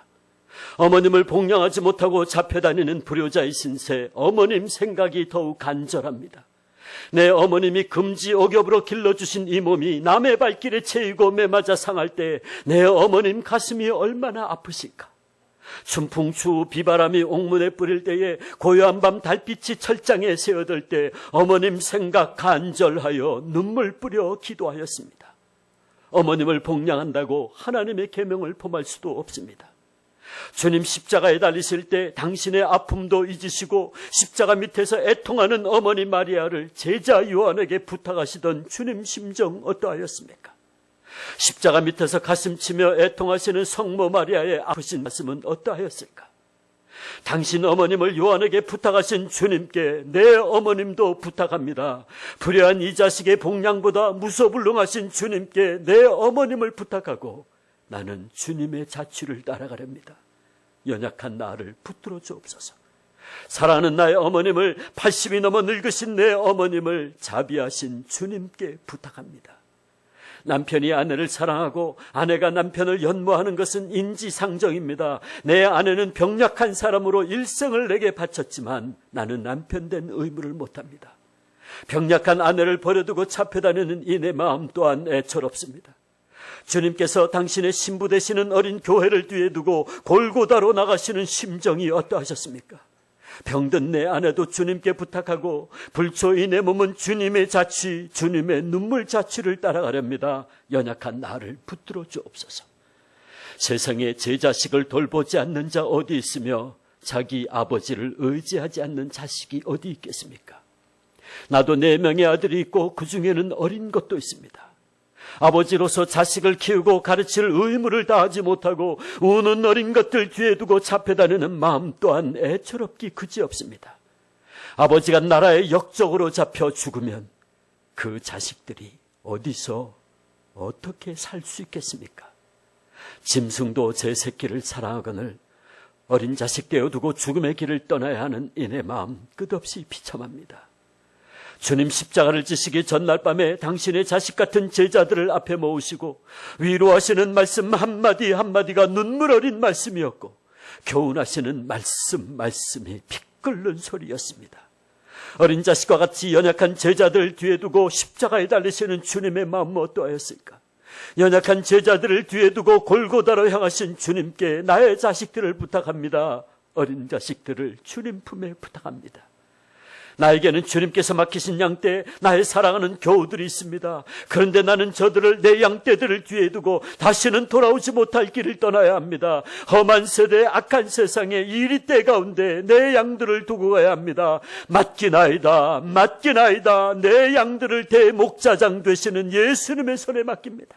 어머님을 복양하지 못하고 잡혀다니는 불효자의 신세, 어머님 생각이 더욱 간절합니다. 내 어머님이 금지 억엽으로 길러주신 이 몸이 남의 발길에 채이고 매맞아 상할 때 내 어머님 가슴이 얼마나 아프실까? 춘풍추 비바람이 옥문에 뿌릴 때에 고요한 밤 달빛이 철장에 새어들 때 어머님 생각 간절하여 눈물 뿌려 기도하였습니다. 어머님을 복양한다고 하나님의 계명을 범할 수도 없습니다. 주님 십자가에 달리실 때 당신의 아픔도 잊으시고 십자가 밑에서 애통하는 어머니 마리아를 제자 요한에게 부탁하시던 주님 심정 어떠하였습니까? 십자가 밑에서 가슴치며 애통하시는 성모 마리아의 아프신 가슴은 어떠하였을까? 당신 어머님을 요한에게 부탁하신 주님께 내 어머님도 부탁합니다. 불효한 이 자식의 복양보다 무소불능하신 주님께 내 어머님을 부탁하고 나는 주님의 자취를 따라가렵니다. 연약한 나를 붙들어 주옵소서. 사랑하는 나의 어머님을 80이 넘어 늙으신 내 어머님을 자비하신 주님께 부탁합니다. 남편이 아내를 사랑하고 아내가 남편을 연모하는 것은 인지상정입니다. 내 아내는 병약한 사람으로 일생을 내게 바쳤지만 나는 남편 된 의무를 못합니다. 병약한 아내를 버려두고 잡혀다니는 이 내 마음 또한 애처롭습니다. 주님께서 당신의 신부 되시는 어린 교회를 뒤에 두고 골고다로 나가시는 심정이 어떠하셨습니까? 병든 내 아내도 주님께 부탁하고 불초의 내 몸은 주님의 자취, 주님의 눈물 자취를 따라가렵니다. 연약한 나를 붙들어 주옵소서. 세상에 제 자식을 돌보지 않는 자 어디 있으며 자기 아버지를 의지하지 않는 자식이 어디 있겠습니까? 나도 4명의 아들이 있고 그 중에는 어린 것도 있습니다. 아버지로서 자식을 키우고 가르칠 의무를 다하지 못하고 우는 어린 것들 뒤에 두고 잡혀다니는 마음 또한 애처롭기 그지없습니다. 아버지가 나라의 역적으로 잡혀 죽으면 그 자식들이 어디서 어떻게 살 수 있겠습니까? 짐승도 제 새끼를 사랑하거늘 어린 자식 떼어두고 죽음의 길을 떠나야 하는 이내 마음 끝없이 비참합니다. 주님 십자가를 지시기 전날 밤에 당신의 자식 같은 제자들을 앞에 모으시고 위로하시는 말씀 한마디 한마디가 눈물 어린 말씀이었고 교훈하시는 말씀이 피 끓는 소리였습니다. 어린 자식과 같이 연약한 제자들 뒤에 두고 십자가에 달리시는 주님의 마음은 어떠하였을까? 연약한 제자들을 뒤에 두고 골고다로 향하신 주님께 나의 자식들을 부탁합니다. 어린 자식들을 주님 품에 부탁합니다. 나에게는 주님께서 맡기신 양떼, 나의 사랑하는 교우들이 있습니다. 그런데 나는 저들을, 내 양떼들을 뒤에 두고 다시는 돌아오지 못할 길을 떠나야 합니다. 험한 세대, 악한 세상에 이리 때 가운데 내 양들을 두고 가야 합니다. 맡기나이다, 맡기나이다. 내 양들을 대목자장 되시는 예수님의 손에 맡깁니다.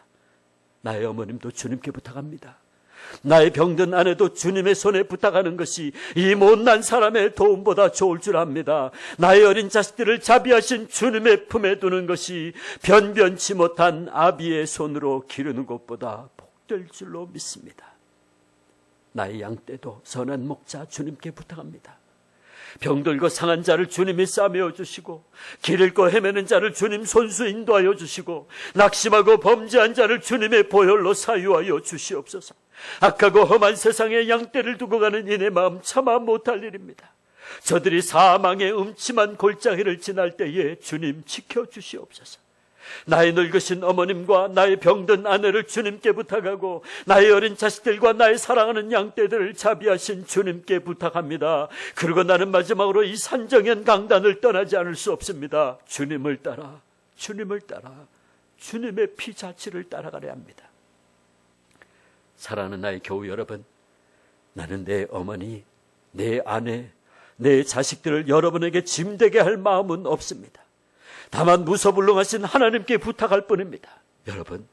나의 어머님도 주님께 부탁합니다. 나의 병든 아내도 주님의 손에 부탁하는 것이 이 못난 사람의 도움보다 좋을 줄 압니다. 나의 어린 자식들을 자비하신 주님의 품에 두는 것이 변변치 못한 아비의 손으로 기르는 것보다 복될 줄로 믿습니다. 나의 양떼도 선한 목자 주님께 부탁합니다. 병들고 상한 자를 주님이 싸매어 주시고, 길 잃고 헤매는 자를 주님 손수 인도하여 주시고, 낙심하고 범죄한 자를 주님의 보혈로 사유하여 주시옵소서. 악하고 험한 세상에 양떼를 두고 가는 이내 마음 참아 못할 일입니다. 저들이 사망의 음침한 골짜기를 지날 때에 주님 지켜주시옵소서. 나의 늙으신 어머님과 나의 병든 아내를 주님께 부탁하고, 나의 어린 자식들과 나의 사랑하는 양떼들을 자비하신 주님께 부탁합니다. 그리고 나는 마지막으로 이 산정현 강단을 떠나지 않을 수 없습니다. 주님을 따라, 주님을 따라, 주님의 피자치를 따라가려 합니다. 사랑하는 나의 교우 여러분, 나는 내 어머니, 내 아내, 내 자식들을 여러분에게 짐되게 할 마음은 없습니다. 다만 무소불능하신 하나님께 부탁할 뿐입니다. 여러분,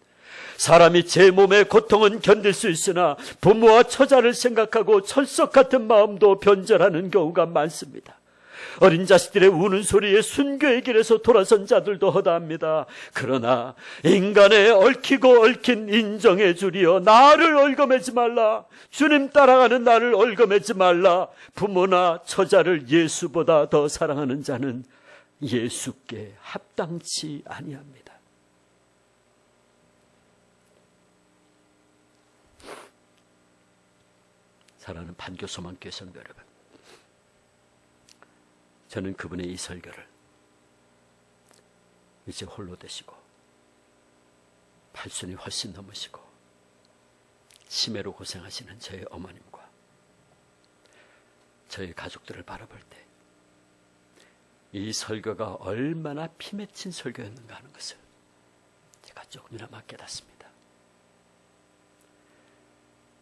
사람이 제 몸의 고통은 견딜 수 있으나 부모와 처자를 생각하고 철석 같은 마음도 변절하는 경우가 많습니다. 어린 자식들의 우는 소리에 순교의 길에서 돌아선 자들도 허다합니다. 그러나 인간의 얽히고 얽힌 인정해 주리여, 나를 얽어매지 말라. 주님 따라가는 나를 얽어매지 말라. 부모나 처자를 예수보다 더 사랑하는 자는 예수께 합당치 아니합니다. 사랑하는 반교소망교회 성도 여러분, 저는 그분의 이 설교를 이제 홀로 되시고 팔순이 훨씬 넘으시고 치매로 고생하시는 저의 어머님과 저희 가족들을 바라볼 때 이 설교가 얼마나 피맺힌 설교였는가 하는 것을 제가 조금이나마 깨닫습니다.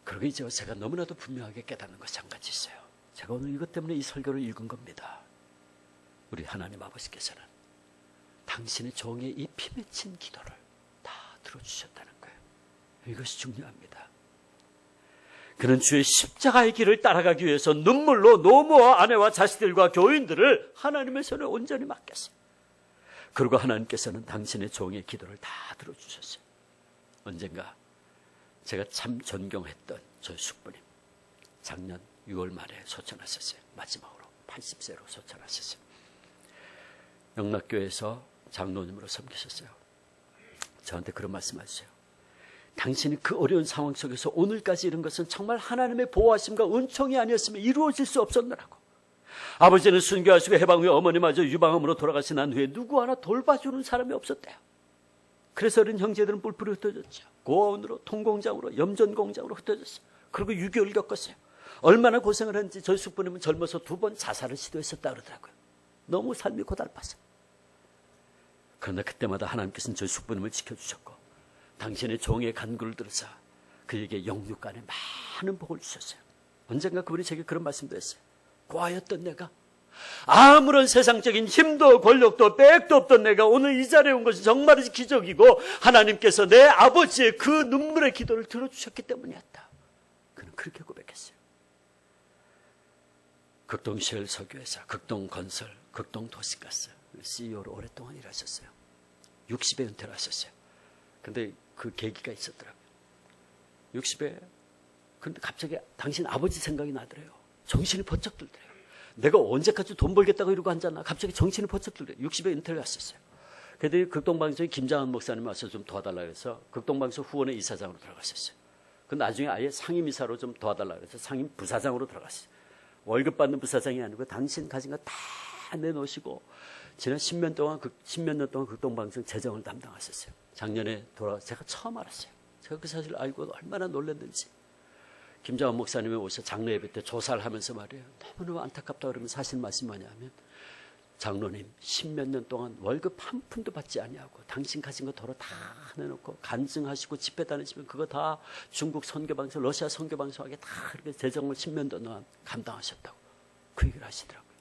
그리고 이제 제가 너무나도 분명하게 깨닫는 것이 한 가지 있어요. 제가 오늘 이것 때문에 이 설교를 읽은 겁니다. 우리 하나님 아버지께서는 당신의 종의 이 피맺힌 기도를 다 들어주셨다는 거예요. 이것이 중요합니다. 그는 주의 십자가의 길을 따라가기 위해서 눈물로 노모와 아내와 자식들과 교인들을 하나님의 손에 온전히 맡겼어요. 그리고 하나님께서는 당신의 종의 기도를 다 들어주셨어요. 언젠가 제가 참 존경했던 저희 숙부님, 작년 6월 말에 소천하셨어요. 마지막으로 80세로 소천하셨어요. 영락교회에서 장로님으로 섬기셨어요. 저한테 그런 말씀하셨어요. 당신이 그 어려운 상황 속에서 오늘까지 이런 것은 정말 하나님의 보호하심과 은총이 아니었으면 이루어질 수 없었느라고. 아버지는 순교하시고 해방 후에 어머니마저 유방암으로 돌아가신 난 후에 누구 하나 돌봐주는 사람이 없었대요. 그래서 어린 형제들은 뿔뿔이 흩어졌죠. 고아원으로, 통공장으로, 염전공장으로 흩어졌어요. 그리고 6개월 겪었어요. 얼마나 고생을 했는지 저희 숙부님은 젊어서 2번 자살을 시도했었다 그러더라고요. 너무 삶이 고달팠어요. 그러나 그때마다 하나님께서는 저희 숙부님을 지켜주셨고, 당신의 종의 간구를 들으사 그에게 영육간에 많은 복을 주셨어요. 언젠가 그분이 제게 그런 말씀도 했어요. 고아였던 내가, 아무런 세상적인 힘도 권력도 빽도 없던 내가 오늘 이 자리에 온 것은 정말이지 기적이고 하나님께서 내 아버지의 그 눈물의 기도를 들어주셨기 때문이었다. 그는 그렇게 고백했어요. 극동시엘 석유회사, 극동건설, 극동도시가스 CEO로 오랫동안 일하셨어요. 60에 은퇴를 하셨어요. 근데 그 계기가 있었더라고요. 60에, 근데 갑자기 당신 아버지 생각이 나더래요. 정신이 번쩍 들더래요. 내가 언제까지 돈 벌겠다고 이러고 앉았나? 갑자기 정신이 번쩍 들더래요. 60에 은퇴를 했었어요. 그래도 극동방송에 김장한 목사님 와서 좀 도와달라고 해서 극동방송 후원의 이사장으로 들어갔었어요. 근데 나중에 아예 상임이사로 좀 도와달라고 해서 상임 부사장으로 들어갔어요. 월급 받는 부사장이 아니고 당신 가진 거 다 내놓으시고 지난 10년 동안, 10몇 년 동안 극동방송 재정을 담당하셨어요. 작년에 돌아와서 제가 처음 알았어요. 제가 그 사실을 알고 얼마나 놀랐는지. 김장원 목사님이 오셔서 장로 예배 때 조사를 하면서 말이에요. 너무너무 안타깝다 그러면 사실 말씀이 뭐냐면, 장로님 10몇 년 동안 월급 한 푼도 받지 아니하고 당신 가진 거 도로 다 내놓고 간증하시고 집회 다니시면 그거 다 중국 선교방송, 러시아 선교방송하게 다 그렇게 재정을 10년 동안 감당하셨다고 그 얘기를 하시더라고요.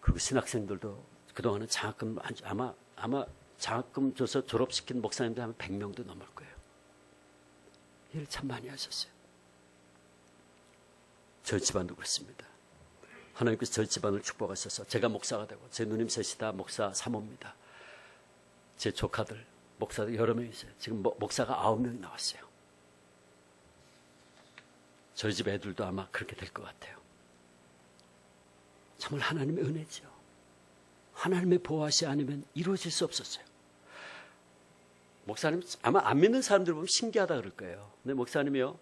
그리고 신학생들도 그동안은 장학금 아마 장학금 줘서 졸업시킨 목사님들 하면 100명도 넘을 거예요. 일을 참 많이 하셨어요. 저희 집안도 그렇습니다. 하나님께서 저희 집안을 축복하셔서 제가 목사가 되고 제 누님 셋이 다 목사 사모입니다. 제 조카들 목사들 여러 명 있어요. 지금 목사가 9명이 나왔어요. 저희 집 애들도 아마 그렇게 될 것 같아요. 정말 하나님의 은혜죠. 하나님의 보호하시 아니면 이루어질 수 없었어요. 목사님 아마 안 믿는 사람들 보면 신기하다 그럴 거예요. 근데 목사님이요,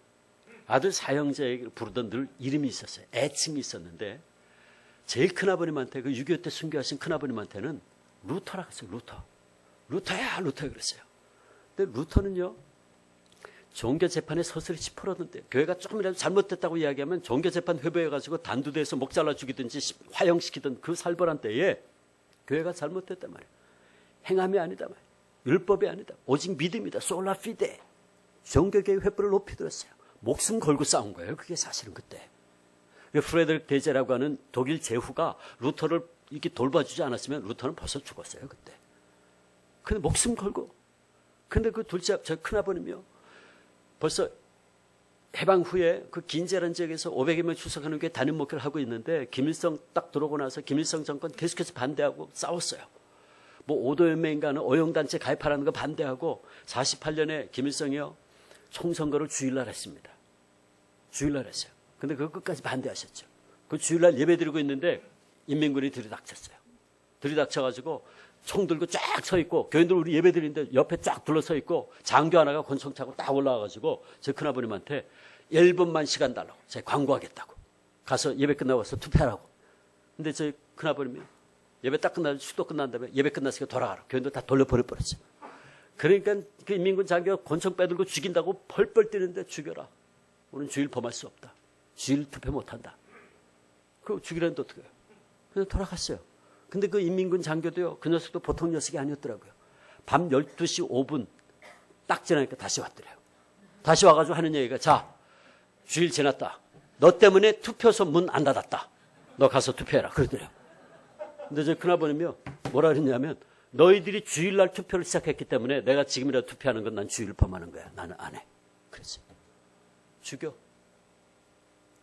아들 사형제에게 부르던 늘 이름이 있었어요. 애칭이 있었는데 제일 큰아버님한테, 그 6.25 때 순교하신 큰아버님한테는 루터라고 했어요. 루터야 그랬어요. 근데 루터는요, 종교재판에 서슬이 짚어라던데, 교회가 조금이라도 잘못됐다고 이야기하면 종교재판 회부해가지고 단두대에서 목 잘라 죽이든지 화형시키든 그 살벌한 때에 교회가 잘못됐단 말이에요. 행함이 아니다 말이에요. 율법이 아니다. 오직 믿음이다. 솔라 피데. 종교계의 횃불을 높이 들었어요. 목숨 걸고 싸운 거예요. 그게 사실은 그때. 프레드릭 대제라고 하는 독일 제후가 루터를 이렇게 돌봐주지 않았으면 루터는 벌써 죽었어요. 그때. 근데 목숨 걸고. 근데 그 둘째, 저 큰아버님이요, 벌써 해방 후에 그 긴제란 지역에서 500여 명 출석하는 게 단임 목회를 하고 있는데, 김일성 딱 들어오고 나서 김일성 정권 계속해서 반대하고 싸웠어요. 뭐 오도연맹인가는 어용단체 가입하라는 거 반대하고 48년에 김일성이요, 총선거를 주일날 했습니다. 주일날 했어요. 근데 그거 끝까지 반대하셨죠. 그 주일날 예배 드리고 있는데 인민군이 들이닥쳤어요. 들이닥쳐가지고 총 들고 쫙 서 있고, 교인들 우리 예배 드리는데 옆에 쫙 둘러서 있고, 장교 하나가 권총 차고 딱 올라와가지고 제 큰아버님한테 1분만 시간 달라고, 제가 광고하겠다고, 가서 예배 끝나고 와서 투표하라고. 근데 제 큰아버님이 예배 딱 끝나서 축도 끝난 다음에 예배 끝났으니까 돌아가라. 교인들 다 돌려보내버렸어요. 그러니까 그 인민군 장교가 권총 빼들고 죽인다고 펄펄 뛰는데, 죽여라. 우리는 주일 범할 수 없다. 주일 투표 못한다. 그럼 죽이라는데 어떻게 해요? 그냥 돌아갔어요. 근데 그 인민군 장교도요, 그 녀석도 보통 녀석이 아니었더라고요. 밤 12시 5분 딱 지나니까 다시 왔더래요. 다시 와가지고 하는 얘기가, 자, 주일 지났다. 너 때문에 투표소 문 안 닫았다. 너 가서 투표해라. 그러더래요. 근데 저 큰아버님이요, 뭐라 그랬냐면, 너희들이 주일날 투표를 시작했기 때문에 내가 지금이라도 투표하는 건 난 주일을 범하는 거야. 나는 안 해. 그랬어요. 죽여.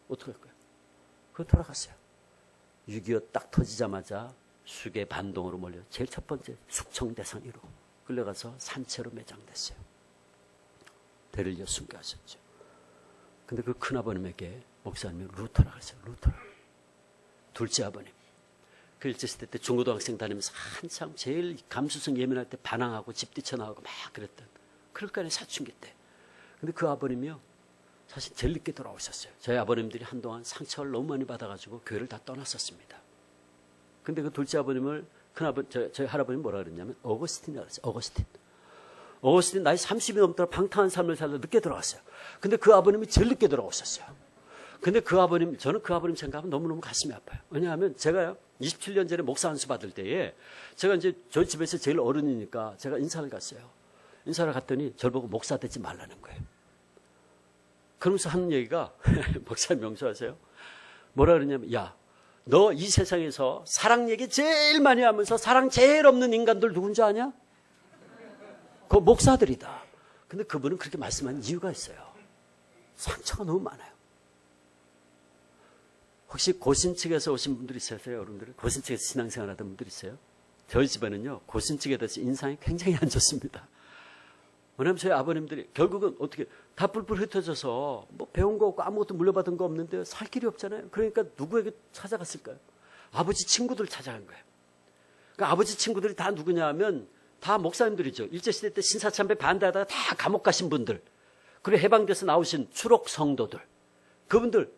어떻게 할 거야? 그거 돌아갔어요. 6.25 딱 터지자마자 수계 반동으로 몰려 제일 첫 번째 숙청대상으로 끌려가서 산채로 매장됐어요. 대를 이어 순교하셨죠. 근데 그 큰아버님에게 목사님이 루터라고 했어요. 루터. 둘째 아버님. 그 일제시대 때 중고등학생 다니면서 한참 제일 감수성 예민할 때 반항하고 집 뛰쳐나오고 막 그랬던, 그럴 거 아니에요, 사춘기 때. 근데 그 아버님이요, 사실 제일 늦게 돌아오셨어요. 저희 아버님들이 한동안 상처를 너무 많이 받아가지고 교회를 다 떠났었습니다. 근데 그 둘째 아버님을 저희 할아버님 뭐라 그랬냐면 어거스틴이라고 했어요. 어거스틴 나이 30이 넘도록 방탕한 삶을 살다 늦게 돌아왔어요. 근데 그 아버님이 제일 늦게 돌아오셨어요. 근데 저는 그 아버님 생각하면 너무너무 가슴이 아파요. 왜냐하면 제가요, 27년 전에 목사 안수 받을 때에 제가 이제 저희 집에서 제일 어른이니까 제가 인사를 갔어요. 인사를 갔더니 저를 보고 목사 되지 말라는 거예요. 그러면서 하는 얘기가 목사님 명수하세요? 뭐라 그러냐면, 야, 너 이 세상에서 사랑 얘기 제일 많이 하면서 사랑 제일 없는 인간들 누군지 아냐? 그 목사들이다. 근데 그분은 그렇게 말씀하는 이유가 있어요. 상처가 너무 많아요. 혹시 고신 측에서 오신 분들 있으세요? 여러분들 고신 측에서 신앙생활 하던 분들 있어요? 저희 집에는요, 고신 측에 대해서 인상이 굉장히 안 좋습니다. 왜냐하면 저희 아버님들이 결국은 어떻게 다 뿔뿔 흩어져서 뭐 배운 거 없고 아무것도 물려받은 거 없는데 살 길이 없잖아요. 그러니까 누구에게 찾아갔을까요? 아버지 친구들 찾아간 거예요. 그러니까 아버지 친구들이 다 누구냐 하면 다 목사님들이죠. 일제시대 때 신사참배 반대하다가 다 감옥 가신 분들, 그리고 해방돼서 나오신 추록 성도들, 그분들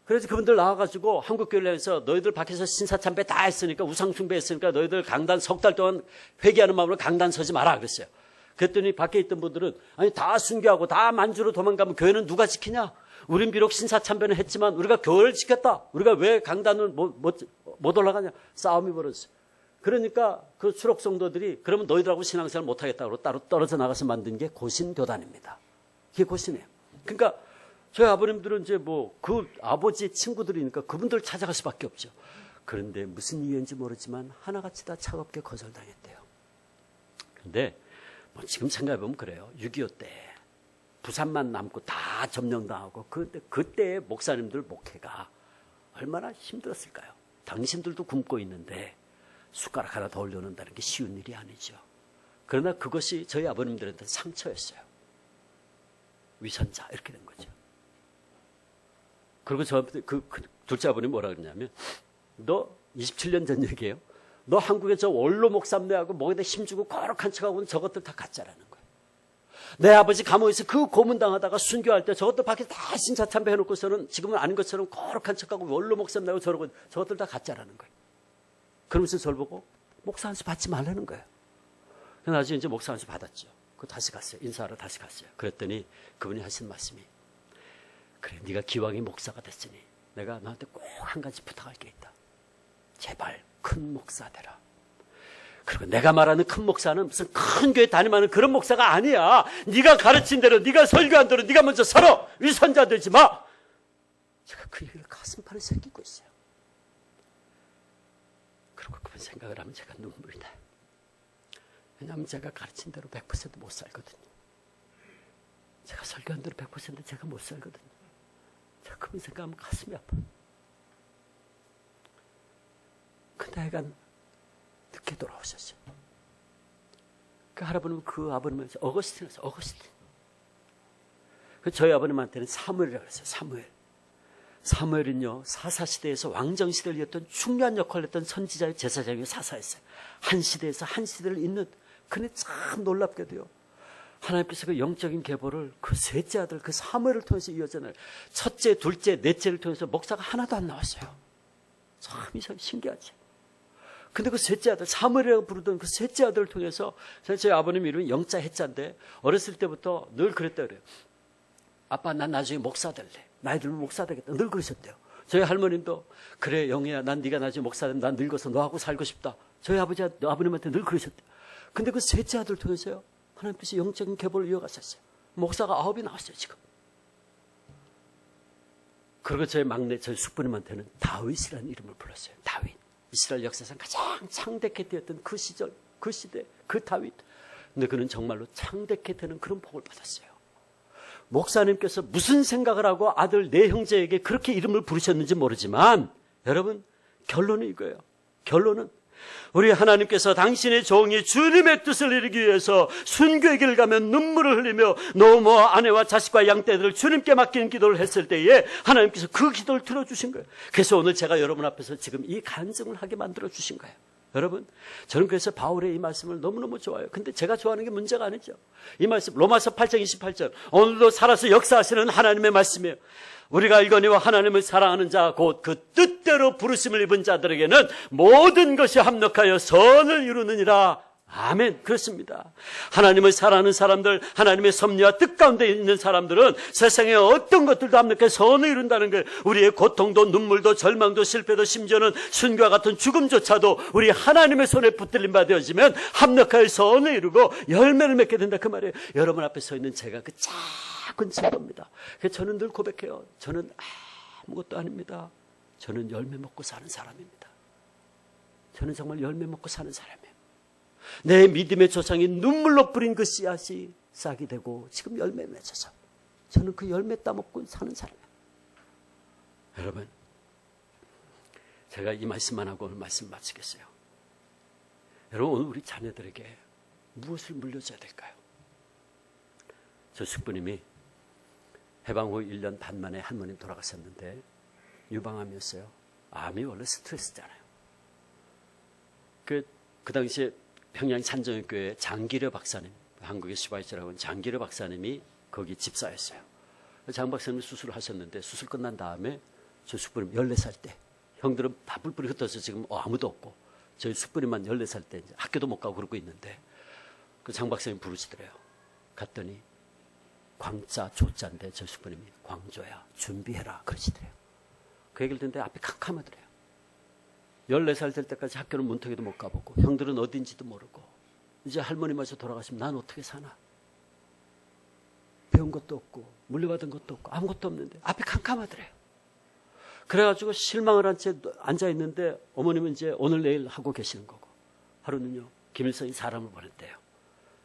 그래서 그분들 나와가지고 한국교회에서 너희들 밖에서 신사참배 다 했으니까 우상숭배 했으니까 너희들 강단 석 달 동안 회개하는 마음으로 강단 서지 마라 그랬어요. 그랬더니 밖에 있던 분들은 아니 다 순교하고 다 만주로 도망가면 교회는 누가 지키냐? 우린 비록 신사참배는 했지만 우리가 교회를 지켰다. 우리가 왜 강단을 못 올라가냐? 싸움이 벌어졌어요. 그러니까 그 수록 성도들이 그러면 너희들하고 신앙생활 못하겠다고 따로 떨어져 나가서 만든 게 고신교단입니다. 이게 고신이에요. 그러니까 저희 아버님들은 이제 그 아버지의 친구들이니까 그분들 찾아갈 수밖에 없죠. 그런데 무슨 이유인지 모르지만 하나같이 다 차갑게 거절당했대요. 그런데 지금 생각해보면 그래요. 6.25 때 부산만 남고 다 점령당하고 그때 목사님들 목회가 얼마나 힘들었을까요? 당신들도 굶고 있는데 숟가락 하나 더 올려놓는다는 게 쉬운 일이 아니죠. 그러나 그것이 저희 아버님들한테 상처였어요. 위선자 이렇게 된 거죠. 그리고 저한테 그 둘째 아버님이 뭐라 그러냐면 너 27년 전 얘기예요. 너 한국에 저 원로 목삼내하고 목에다 힘주고 거룩한 척하고는 저것들 다 가짜라는 거예요. 내 아버지 감옥에서 그 고문당하다가 순교할 때 저것들 밖에 다 신사참배 해놓고서는 지금은 아닌 것처럼 거룩한 척하고 원로 목삼내하고 저러고 저것들 다 가짜라는 거예요. 그러면서 저를 보고 목사 안수 받지 말라는 거예요. 그래서 나중에 이제 목사 안수 받았죠. 그 다시 갔어요. 인사하러 다시 갔어요. 그랬더니 그분이 하신 말씀이 그래 네가 기왕이 목사가 됐으니 내가 너한테 꼭 한 가지 부탁할 게 있다. 제발 큰 목사 되라. 그리고 내가 말하는 큰 목사는 무슨 큰 교회 담임하는 그런 목사가 아니야. 네가 가르친 대로 네가 설교한 대로 네가 먼저 서러 위선자 되지 마. 제가 그 얘기를 가슴판에 새기고 있어요. 그리고 그분 생각을 하면 제가 눈물이 나요. 왜냐하면 제가 가르친 대로 100% 못 살거든요. 제가 설교한 대로 100% 제가 못 살거든요. 제가 그분 생각하면 가슴이 아파요. 근데 하여간 늦게 돌아오셨어요. 그 할아버님은 그 아버님은 어거스틴이었어요. 어거스틴. 그 저희 아버님한테는 사무엘이라고 그랬어요. 사무엘은요 사사시대에서 왕정시대를 이었던 중요한 역할을 했던 선지자의 제사장이고 사사였어요. 한 시대에서 한 시대를 잇는. 근데 참 놀랍게도요 하나님께서 그 영적인 계보를 그 셋째 아들 그 사무엘을 통해서 이어져나요. 첫째, 둘째, 넷째를 통해서 목사가 하나도 안 나왔어요. 참 신기하지. 근데 그 셋째 아들 사무엘이라고 부르던 그 셋째 아들을 통해서 저희 아버님 이름이 영자 해자인데 어렸을 때부터 늘 그랬다 그래요. 아빠 난 나중에 목사 될래. 나이 들면 목사 되겠다. 늘 그러셨대요. 저희 할머님도 그래 영희야 난 네가 나중에 목사 되면 난 늙어서 너하고 살고 싶다. 저희 아버님한테 늘 그러셨대요. 근데 그 셋째 아들을 통해서요 하나님께서 영적인 계보를 이어갔었어요. 목사가 9이 나왔어요 지금. 그리고 저희 막내 저희 숙부님한테는 다윗이라는 이름을 불렀어요. 다윗. 이스라엘 역사상 가장 창대케 되었던 그 시절, 그 시대, 그 다윗. 근데 그는 정말로 창대케 되는 그런 복을 받았어요. 목사님께서 무슨 생각을 하고 아들 네 형제에게 그렇게 이름을 부르셨는지 모르지만 여러분 결론은 이거예요. 결론은 우리 하나님께서 당신의 종이 주님의 뜻을 이루기 위해서 순교의 길을 가면 눈물을 흘리며 노모 아내와 자식과 양떼들을 주님께 맡기는 기도를 했을 때에 하나님께서 그 기도를 들어주신 거예요. 그래서 오늘 제가 여러분 앞에서 지금 이 간증을 하게 만들어주신 거예요. 여러분 저는 그래서 바울의 이 말씀을 너무너무 좋아해요. 근데 제가 좋아하는 게 문제가 아니죠. 이 말씀 로마서 8장 28절 오늘도 살아서 역사하시는 하나님의 말씀이에요. 우리가 알거니와 하나님을 사랑하는 자 곧 그 뜻대로 부르심을 입은 자들에게는 모든 것이 합력하여 선을 이루느니라. 아멘. 그렇습니다. 하나님을 사랑하는 사람들, 하나님의 섭리와 뜻 가운데 있는 사람들은 세상에 어떤 것들도 합력해 선을 이룬다는 거예요. 우리의 고통도 눈물도 절망도 실패도 심지어는 순교와 같은 죽음조차도 우리 하나님의 손에 붙들림 바 되어지면 합력하여 선을 이루고 열매를 맺게 된다 그 말이에요. 여러분 앞에 서 있는 제가 그 작은 증거입니다. 그래서 저는 늘 고백해요. 저는 아무것도 아닙니다. 저는 열매 먹고 사는 사람입니다. 저는 정말 열매 먹고 사는 사람이에요. 내 믿음의 조상이 눈물로 뿌린 그 씨앗이 싹이 되고 지금 열매 맺어서 저는 그 열매 따먹고 사는 사람이에요. 여러분 제가 이 말씀만 하고 오늘 말씀 마치겠어요. 여러분 오늘 우리 자녀들에게 무엇을 물려줘야 될까요? 저 숙부님이 해방 후 1년 반 만에 할머님 돌아가셨는데 유방암이었어요. 암이 원래 스트레스잖아요. 그 당시에 평양 산정교회 장기려 박사님, 한국의 시바이처라고 하는 장기려 박사님이 거기 집사였어요. 장 박사님이 수술을 하셨는데 수술 끝난 다음에 저 숙부님 14살 때, 형들은 다 뿔뿔이 흩어서 지금 아무도 없고 저희 숙부님만 14살 때 이제 학교도 못 가고 그러고 있는데 그 장 박사님 부르시더래요. 갔더니 광자 조자인데 저 숙부님이 광조야 준비해라 그러시더래요. 그 얘기를 듣는데 앞이 캄캄하더래요. 14살 될 때까지 학교는 문턱에도 못 가보고 형들은 어딘지도 모르고 이제 할머니마저 돌아가시면 난 어떻게 사나. 배운 것도 없고 물려받은 것도 없고 아무것도 없는데 앞이 캄캄하더래요. 그래가지고 실망을 한 채 앉아있는데 어머님은 이제 오늘 내일 하고 계시는 거고 하루는요 김일성이 사람을 보냈대요.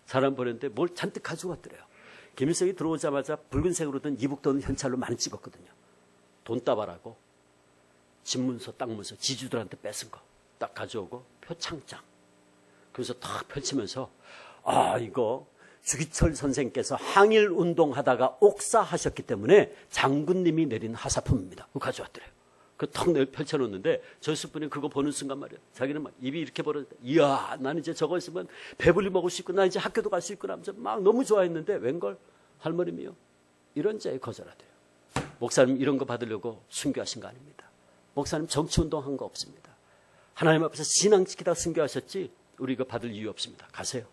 사람 보냈는데 뭘 잔뜩 가지고 왔더래요. 김일성이 들어오자마자 붉은색으로 든 이북돈 현찰로 많이 찍었거든요. 돈다발하고 집문서 땅문서 지주들한테 뺏은 거 딱 가져오고 표창장 그래서 탁 펼치면서 아 이거 주기철 선생께서 항일운동하다가 옥사하셨기 때문에 장군님이 내린 하사품입니다. 그거 가져왔더래요. 그 턱 펼쳐놓는데 저 숙부님 그거 보는 순간 말이야. 자기는 막 입이 이렇게 벌어졌다. 이야 나는 이제 저거 있으면 배불리 먹을 수 있고 나 이제 학교도 갈 수 있구나 하면서 막 너무 좋아했는데 웬걸 할머님이요. 이런 자에 거절하대요. 목사님 이런 거 받으려고 순교하신 거 아닙니다. 목사님 정치운동 한 거 없습니다. 하나님 앞에서 신앙 지키다 순교하셨지 우리 이거 받을 이유 없습니다. 가세요.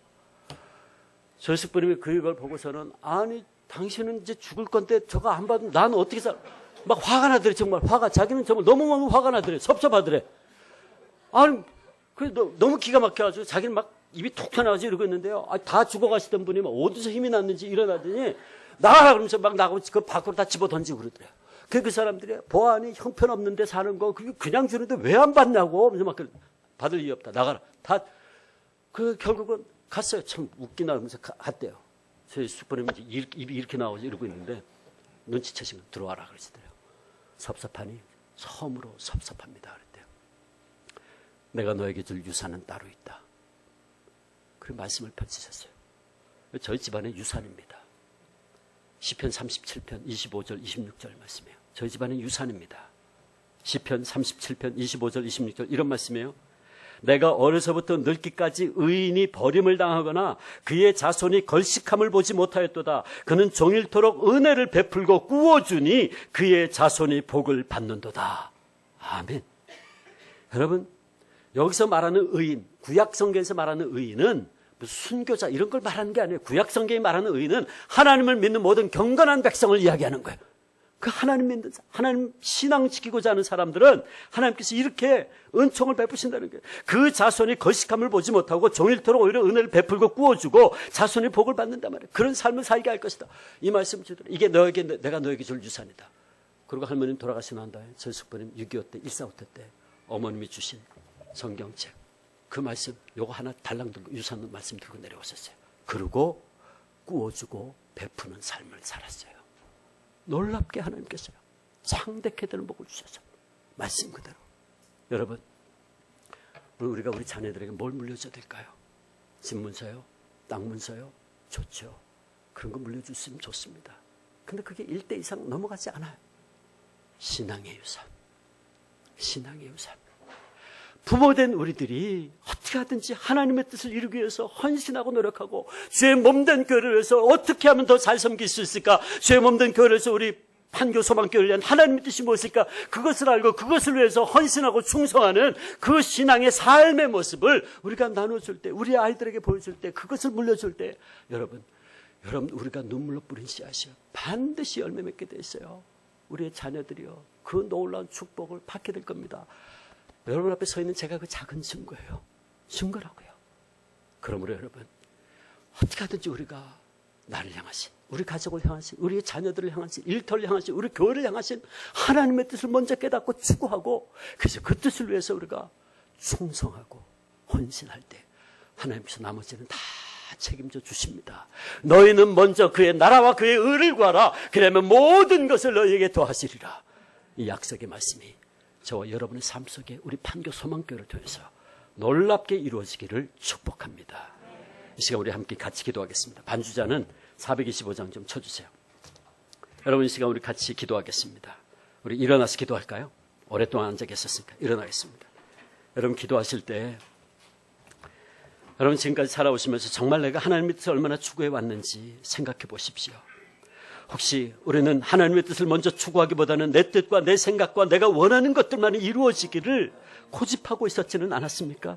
저 숙부님이 그걸 보고서는 아니 당신은 이제 죽을 건데 저거 안 받으면 나는 어떻게 살아. 막 화가 나더래. 정말 화가 자기는 정말 너무 화가 나더래. 섭섭하더래. 아니 그래 너무 기가 막혀가지고 자기는 막 입이 툭 튀어나와서 이러고 있는데요. 아, 다 죽어가시던 분이 막 어디서 힘이 났는지 일어나더니 나가라 그러면서 막 나가고 그 밖으로 다 집어 던지고 그러더래요. 그 사람들이 보안이 형편없는데 사는 거 그게 그냥 주는데 왜 안 받냐고 하면서 막 받을 이유 없다. 나가라. 다 그 결국은 갔어요. 참 웃기나 하면서 갔대요. 저희 숙부님이 입이 이렇게 나오지 이러고 있는데 눈치채시면 들어와라 그러시더래요. 섭섭하니 섬으로 섭섭합니다 그랬대요. 내가 너에게 줄 유산은 따로 있다. 그 말씀을 펼치셨어요. 저희 집안의 유산입니다. 시편 37편 25절 26절 말씀이에요. 저희 집안의 유산입니다. 시편 37편 25절 26절 이런 말씀이에요. 내가 어려서부터 늙기까지 의인이 버림을 당하거나 그의 자손이 걸식함을 보지 못하였도다. 그는 종일토록 은혜를 베풀고 꾸어주니 그의 자손이 복을 받는도다. 아멘. 여러분 여기서 말하는 의인, 구약성경에서 말하는 의인은 순교자 이런 걸 말하는 게 아니에요. 구약성경이 말하는 의인은 하나님을 믿는 모든 경건한 백성을 이야기하는 거예요. 그 하나님 믿는 하나님 신앙 지키고자 하는 사람들은 하나님께서 이렇게 은총을 베푸신다는 거예요. 그 자손이 거식함을 보지 못하고 종일토록 오히려 은혜를 베풀고 꾸어주고 자손이 복을 받는단 말이에요. 그런 삶을 살게 할 것이다. 이 말씀 주더라. 이게 내가 너에게 줄 유산이다. 그리고 할머님 돌아가신 다음에 저 숙부님 6.25 때 1.45 때 어머님이 주신 성경책 그 말씀 요거 하나 달랑 들고 유산 말씀 들고 내려오셨어요. 그리고 꾸어주고 베푸는 삶을 살았어요. 놀랍게 하나님께서요. 창대케 되는 복을 주셔서 말씀 그대로. 여러분 우리가 우리 자녀들에게 뭘 물려줘야 될까요? 집 문서요? 땅 문서요? 좋죠. 그런 거 물려줄 수 있으면 좋습니다. 근데 그게 1대 이상 넘어가지 않아요. 신앙의 유산. 신앙의 유산. 부모된 우리들이 어떻게 하든지 하나님의 뜻을 이루기 위해서 헌신하고 노력하고 주의 몸된 교회를 위해서 어떻게 하면 더 잘 섬길 수 있을까? 주의 몸된 교회를 위해서 우리 판교 소망교회를 위한 하나님의 뜻이 무엇일까? 그것을 알고 그것을 위해서 헌신하고 충성하는 그 신앙의 삶의 모습을 우리가 나눠줄 때, 우리 아이들에게 보여줄 때, 그것을 물려줄 때 여러분 우리가 눈물로 뿌린 씨앗이요 반드시 열매 맺게 돼 있어요. 우리의 자녀들이요 그 놀라운 축복을 받게 될 겁니다. 여러분 앞에 서 있는 제가 그 작은 증거예요. 증거라고요. 그러므로 여러분 어떻게 하든지 우리가 나를 향하신, 우리 가족을 향하신, 우리 자녀들을 향하신, 일터를 향하신, 우리 교회를 향하신 하나님의 뜻을 먼저 깨닫고 추구하고 그래서 그 뜻을 위해서 우리가 충성하고 헌신할 때 하나님께서 나머지는 다 책임져 주십니다. 너희는 먼저 그의 나라와 그의 의를 구하라. 그러면 모든 것을 너희에게 더하시리라. 이 약속의 말씀이 저와 여러분의 삶 속에 우리 판교 소망교회를 통해서 놀랍게 이루어지기를 축복합니다. 이 시간 우리 함께 같이 기도하겠습니다. 반주자는 425장 좀 쳐주세요. 여러분 이 시간 우리 같이 기도하겠습니다. 우리 일어나서 기도할까요? 오랫동안 앉아 계셨으니까 일어나겠습니다. 여러분 기도하실 때 여러분 지금까지 살아오시면서 정말 내가 하나님의 뜻을 얼마나 추구해 왔는지 생각해 보십시오. 혹시 우리는 하나님의 뜻을 먼저 추구하기보다는 내 뜻과 내 생각과 내가 원하는 것들만 이루어지기를 고집하고 있었지는 않았습니까?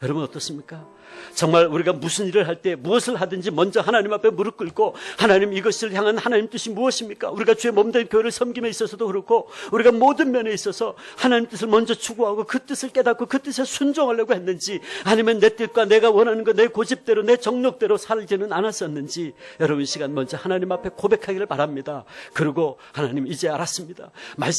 여러분 어떻습니까? 정말 우리가 무슨 일을 할 때 무엇을 하든지 먼저 하나님 앞에 무릎 꿇고 하나님 이것을 향한 하나님 뜻이 무엇입니까? 우리가 주의 몸된 교회를 섬김에 있어서도 그렇고 우리가 모든 면에 있어서 하나님 뜻을 먼저 추구하고 그 뜻을 깨닫고 그 뜻에 순종하려고 했는지 아니면 내 뜻과 내가 원하는 것 내 고집대로 내 정욕대로 살지는 않았었는지 여러분 이 시간 먼저 하나님 앞에 고백하기를 바랍니다. 그리고 하나님 이제 알았습니다.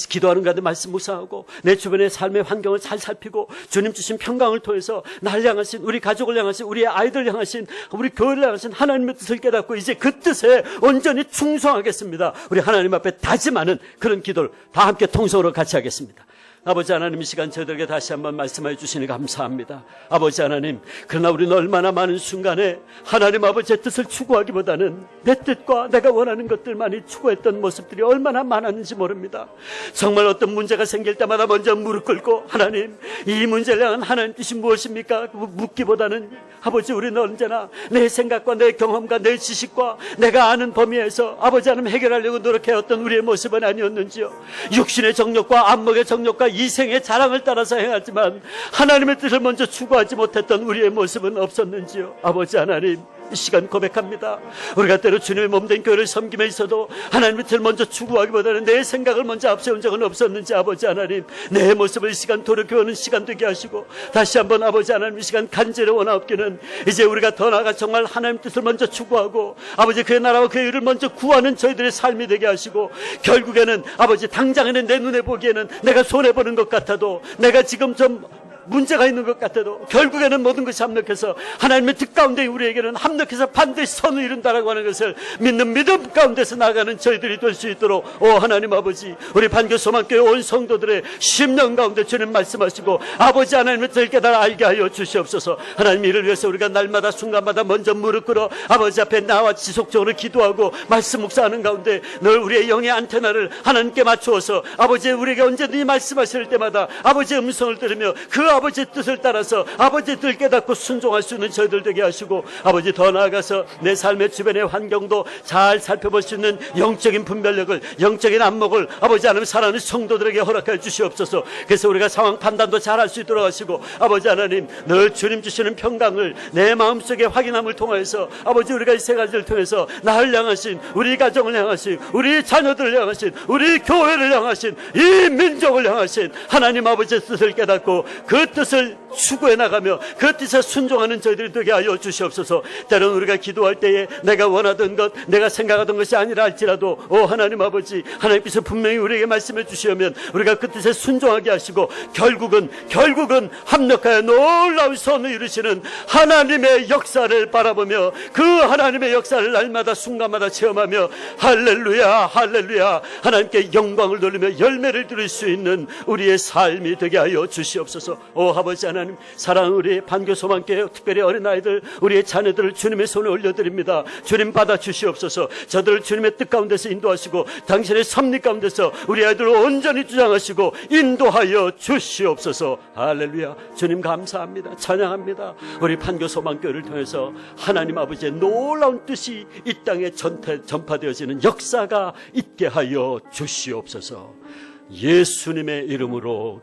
기도하는 가운데 말씀 묵상하고 내 주변의 삶의 환경을 잘 살피고 주님 주신 평강을 통해서 날 향하신 우리 가족을 향하신 우리의 아이들 향하신 우리 교회를 향하신 하나님의 뜻을 깨닫고 이제 그 뜻에 온전히 충성하겠습니다. 우리 하나님 앞에 다짐하는 그런 기도를 다 함께 통성으로 같이 하겠습니다. 아버지 하나님 이 시간 저희들에게 다시 한번 말씀해 주시니 감사합니다. 아버지 하나님 그러나 우리는 얼마나 많은 순간에 하나님 아버지의 뜻을 추구하기보다는 내 뜻과 내가 원하는 것들만이 추구했던 모습들이 얼마나 많았는지 모릅니다. 정말 어떤 문제가 생길 때마다 먼저 무릎 꿇고 하나님 이 문제를 향한 하나님 뜻이 무엇입니까? 묻기보다는 아버지 우리는 언제나 내 생각과 내 경험과 내 지식과 내가 아는 범위에서 아버지 하나님 해결하려고 노력해왔던 우리의 모습은 아니었는지요. 육신의 정욕과 안목의 정욕과 이생의 자랑을 따라서 행하지만 하나님의 뜻을 먼저 추구하지 못했던 우리의 모습은 없었는지요. 아버지 하나님 이 시간 고백합니다. 우리가 때로 주님의 몸된 교회를 섬김에 있어도 하나님의 뜻을 먼저 추구하기보다는 내 생각을 먼저 앞세운 적은 없었는지 아버지 하나님 내 모습을 이 시간 돌이켜오는 시간 되게 하시고 다시 한번 아버지 하나님 이 시간 간절히 원하옵기는 이제 우리가 더 나아가 정말 하나님의 뜻을 먼저 추구하고 아버지 그의 나라와 그의 의를 먼저 구하는 저희들의 삶이 되게 하시고 결국에는 아버지 당장에는 내 눈에 보기에는 내가 손해보는 것 같아도 내가 지금 좀 문제가 있는 것 같아도 결국에는 모든 것이 합력해서 하나님의 뜻 가운데 우리에게는 합력해서 반드시 선을 이룬다라고 하는 것을 믿는 믿음 가운데서 나가는 저희들이 될 수 있도록 오 하나님 아버지 우리 반교 소망교회 온 성도들의 심령 가운데 주님 말씀하시고 아버지 하나님의 뜻을 깨달아 알게 하여 주시옵소서. 하나님 이를 위해서 우리가 날마다 순간마다 먼저 무릎 꿇어 아버지 앞에 나와 지속적으로 기도하고 말씀 묵상하는 가운데 늘 우리의 영의 안테나를 하나님께 맞추어서 아버지 우리에게 언제든지 말씀하실 때마다 아버지의 음성을 들으며 그 아버지의 뜻을 따라서 아버지의 뜻을 깨닫고 순종할 수 있는 저희들 되게 하시고 아버지 더 나아가서 내 삶의 주변의 환경도 잘 살펴볼 수 있는 영적인 분별력을 영적인 안목을 아버지 하나님 사랑하는 성도들에게 허락해 주시옵소서. 그래서 우리가 상황 판단도 잘 할 수 있도록 하시고 아버지 하나님 늘 주님 주시는 평강을 내 마음속에 확인함을 통해서 아버지 우리가 이 세 가지를 통해서 나를 향하신 우리 가정을 향하신 우리 자녀들을 향하신 우리 교회를 향하신 이 민족을 향하신 하나님 아버지의 뜻을 깨닫고 그 뜻을 추구해 나가며 그 뜻에 순종하는 저희들이 되게 하여 주시옵소서. 때로는 우리가 기도할 때에 내가 원하던 것 내가 생각하던 것이 아니라 할지라도 오 하나님 아버지 하나님께서 분명히 우리에게 말씀해 주시면 우리가 그 뜻에 순종하게 하시고 결국은 합력하여 놀라운 선을 이루시는 하나님의 역사를 바라보며 그 하나님의 역사를 날마다 순간마다 체험하며 할렐루야 할렐루야 하나님께 영광을 돌리며 열매를 드릴 수 있는 우리의 삶이 되게 하여 주시옵소서. 오 아버지 하나님 사랑하는 우리 반교 소망교회 특별히 어린아이들 우리의 자녀들을 주님의 손에 올려드립니다. 주님 받아 주시옵소서. 저들을 주님의 뜻 가운데서 인도하시고 당신의 섭리 가운데서 우리 아이들을 온전히 주장하시고 인도하여 주시옵소서. 할렐루야. 주님 감사합니다. 찬양합니다. 우리 반교 소망교회를 통해서 하나님 아버지의 놀라운 뜻이 이 땅에 전파되어지는 역사가 있게 하여 주시옵소서. 예수님의 이름으로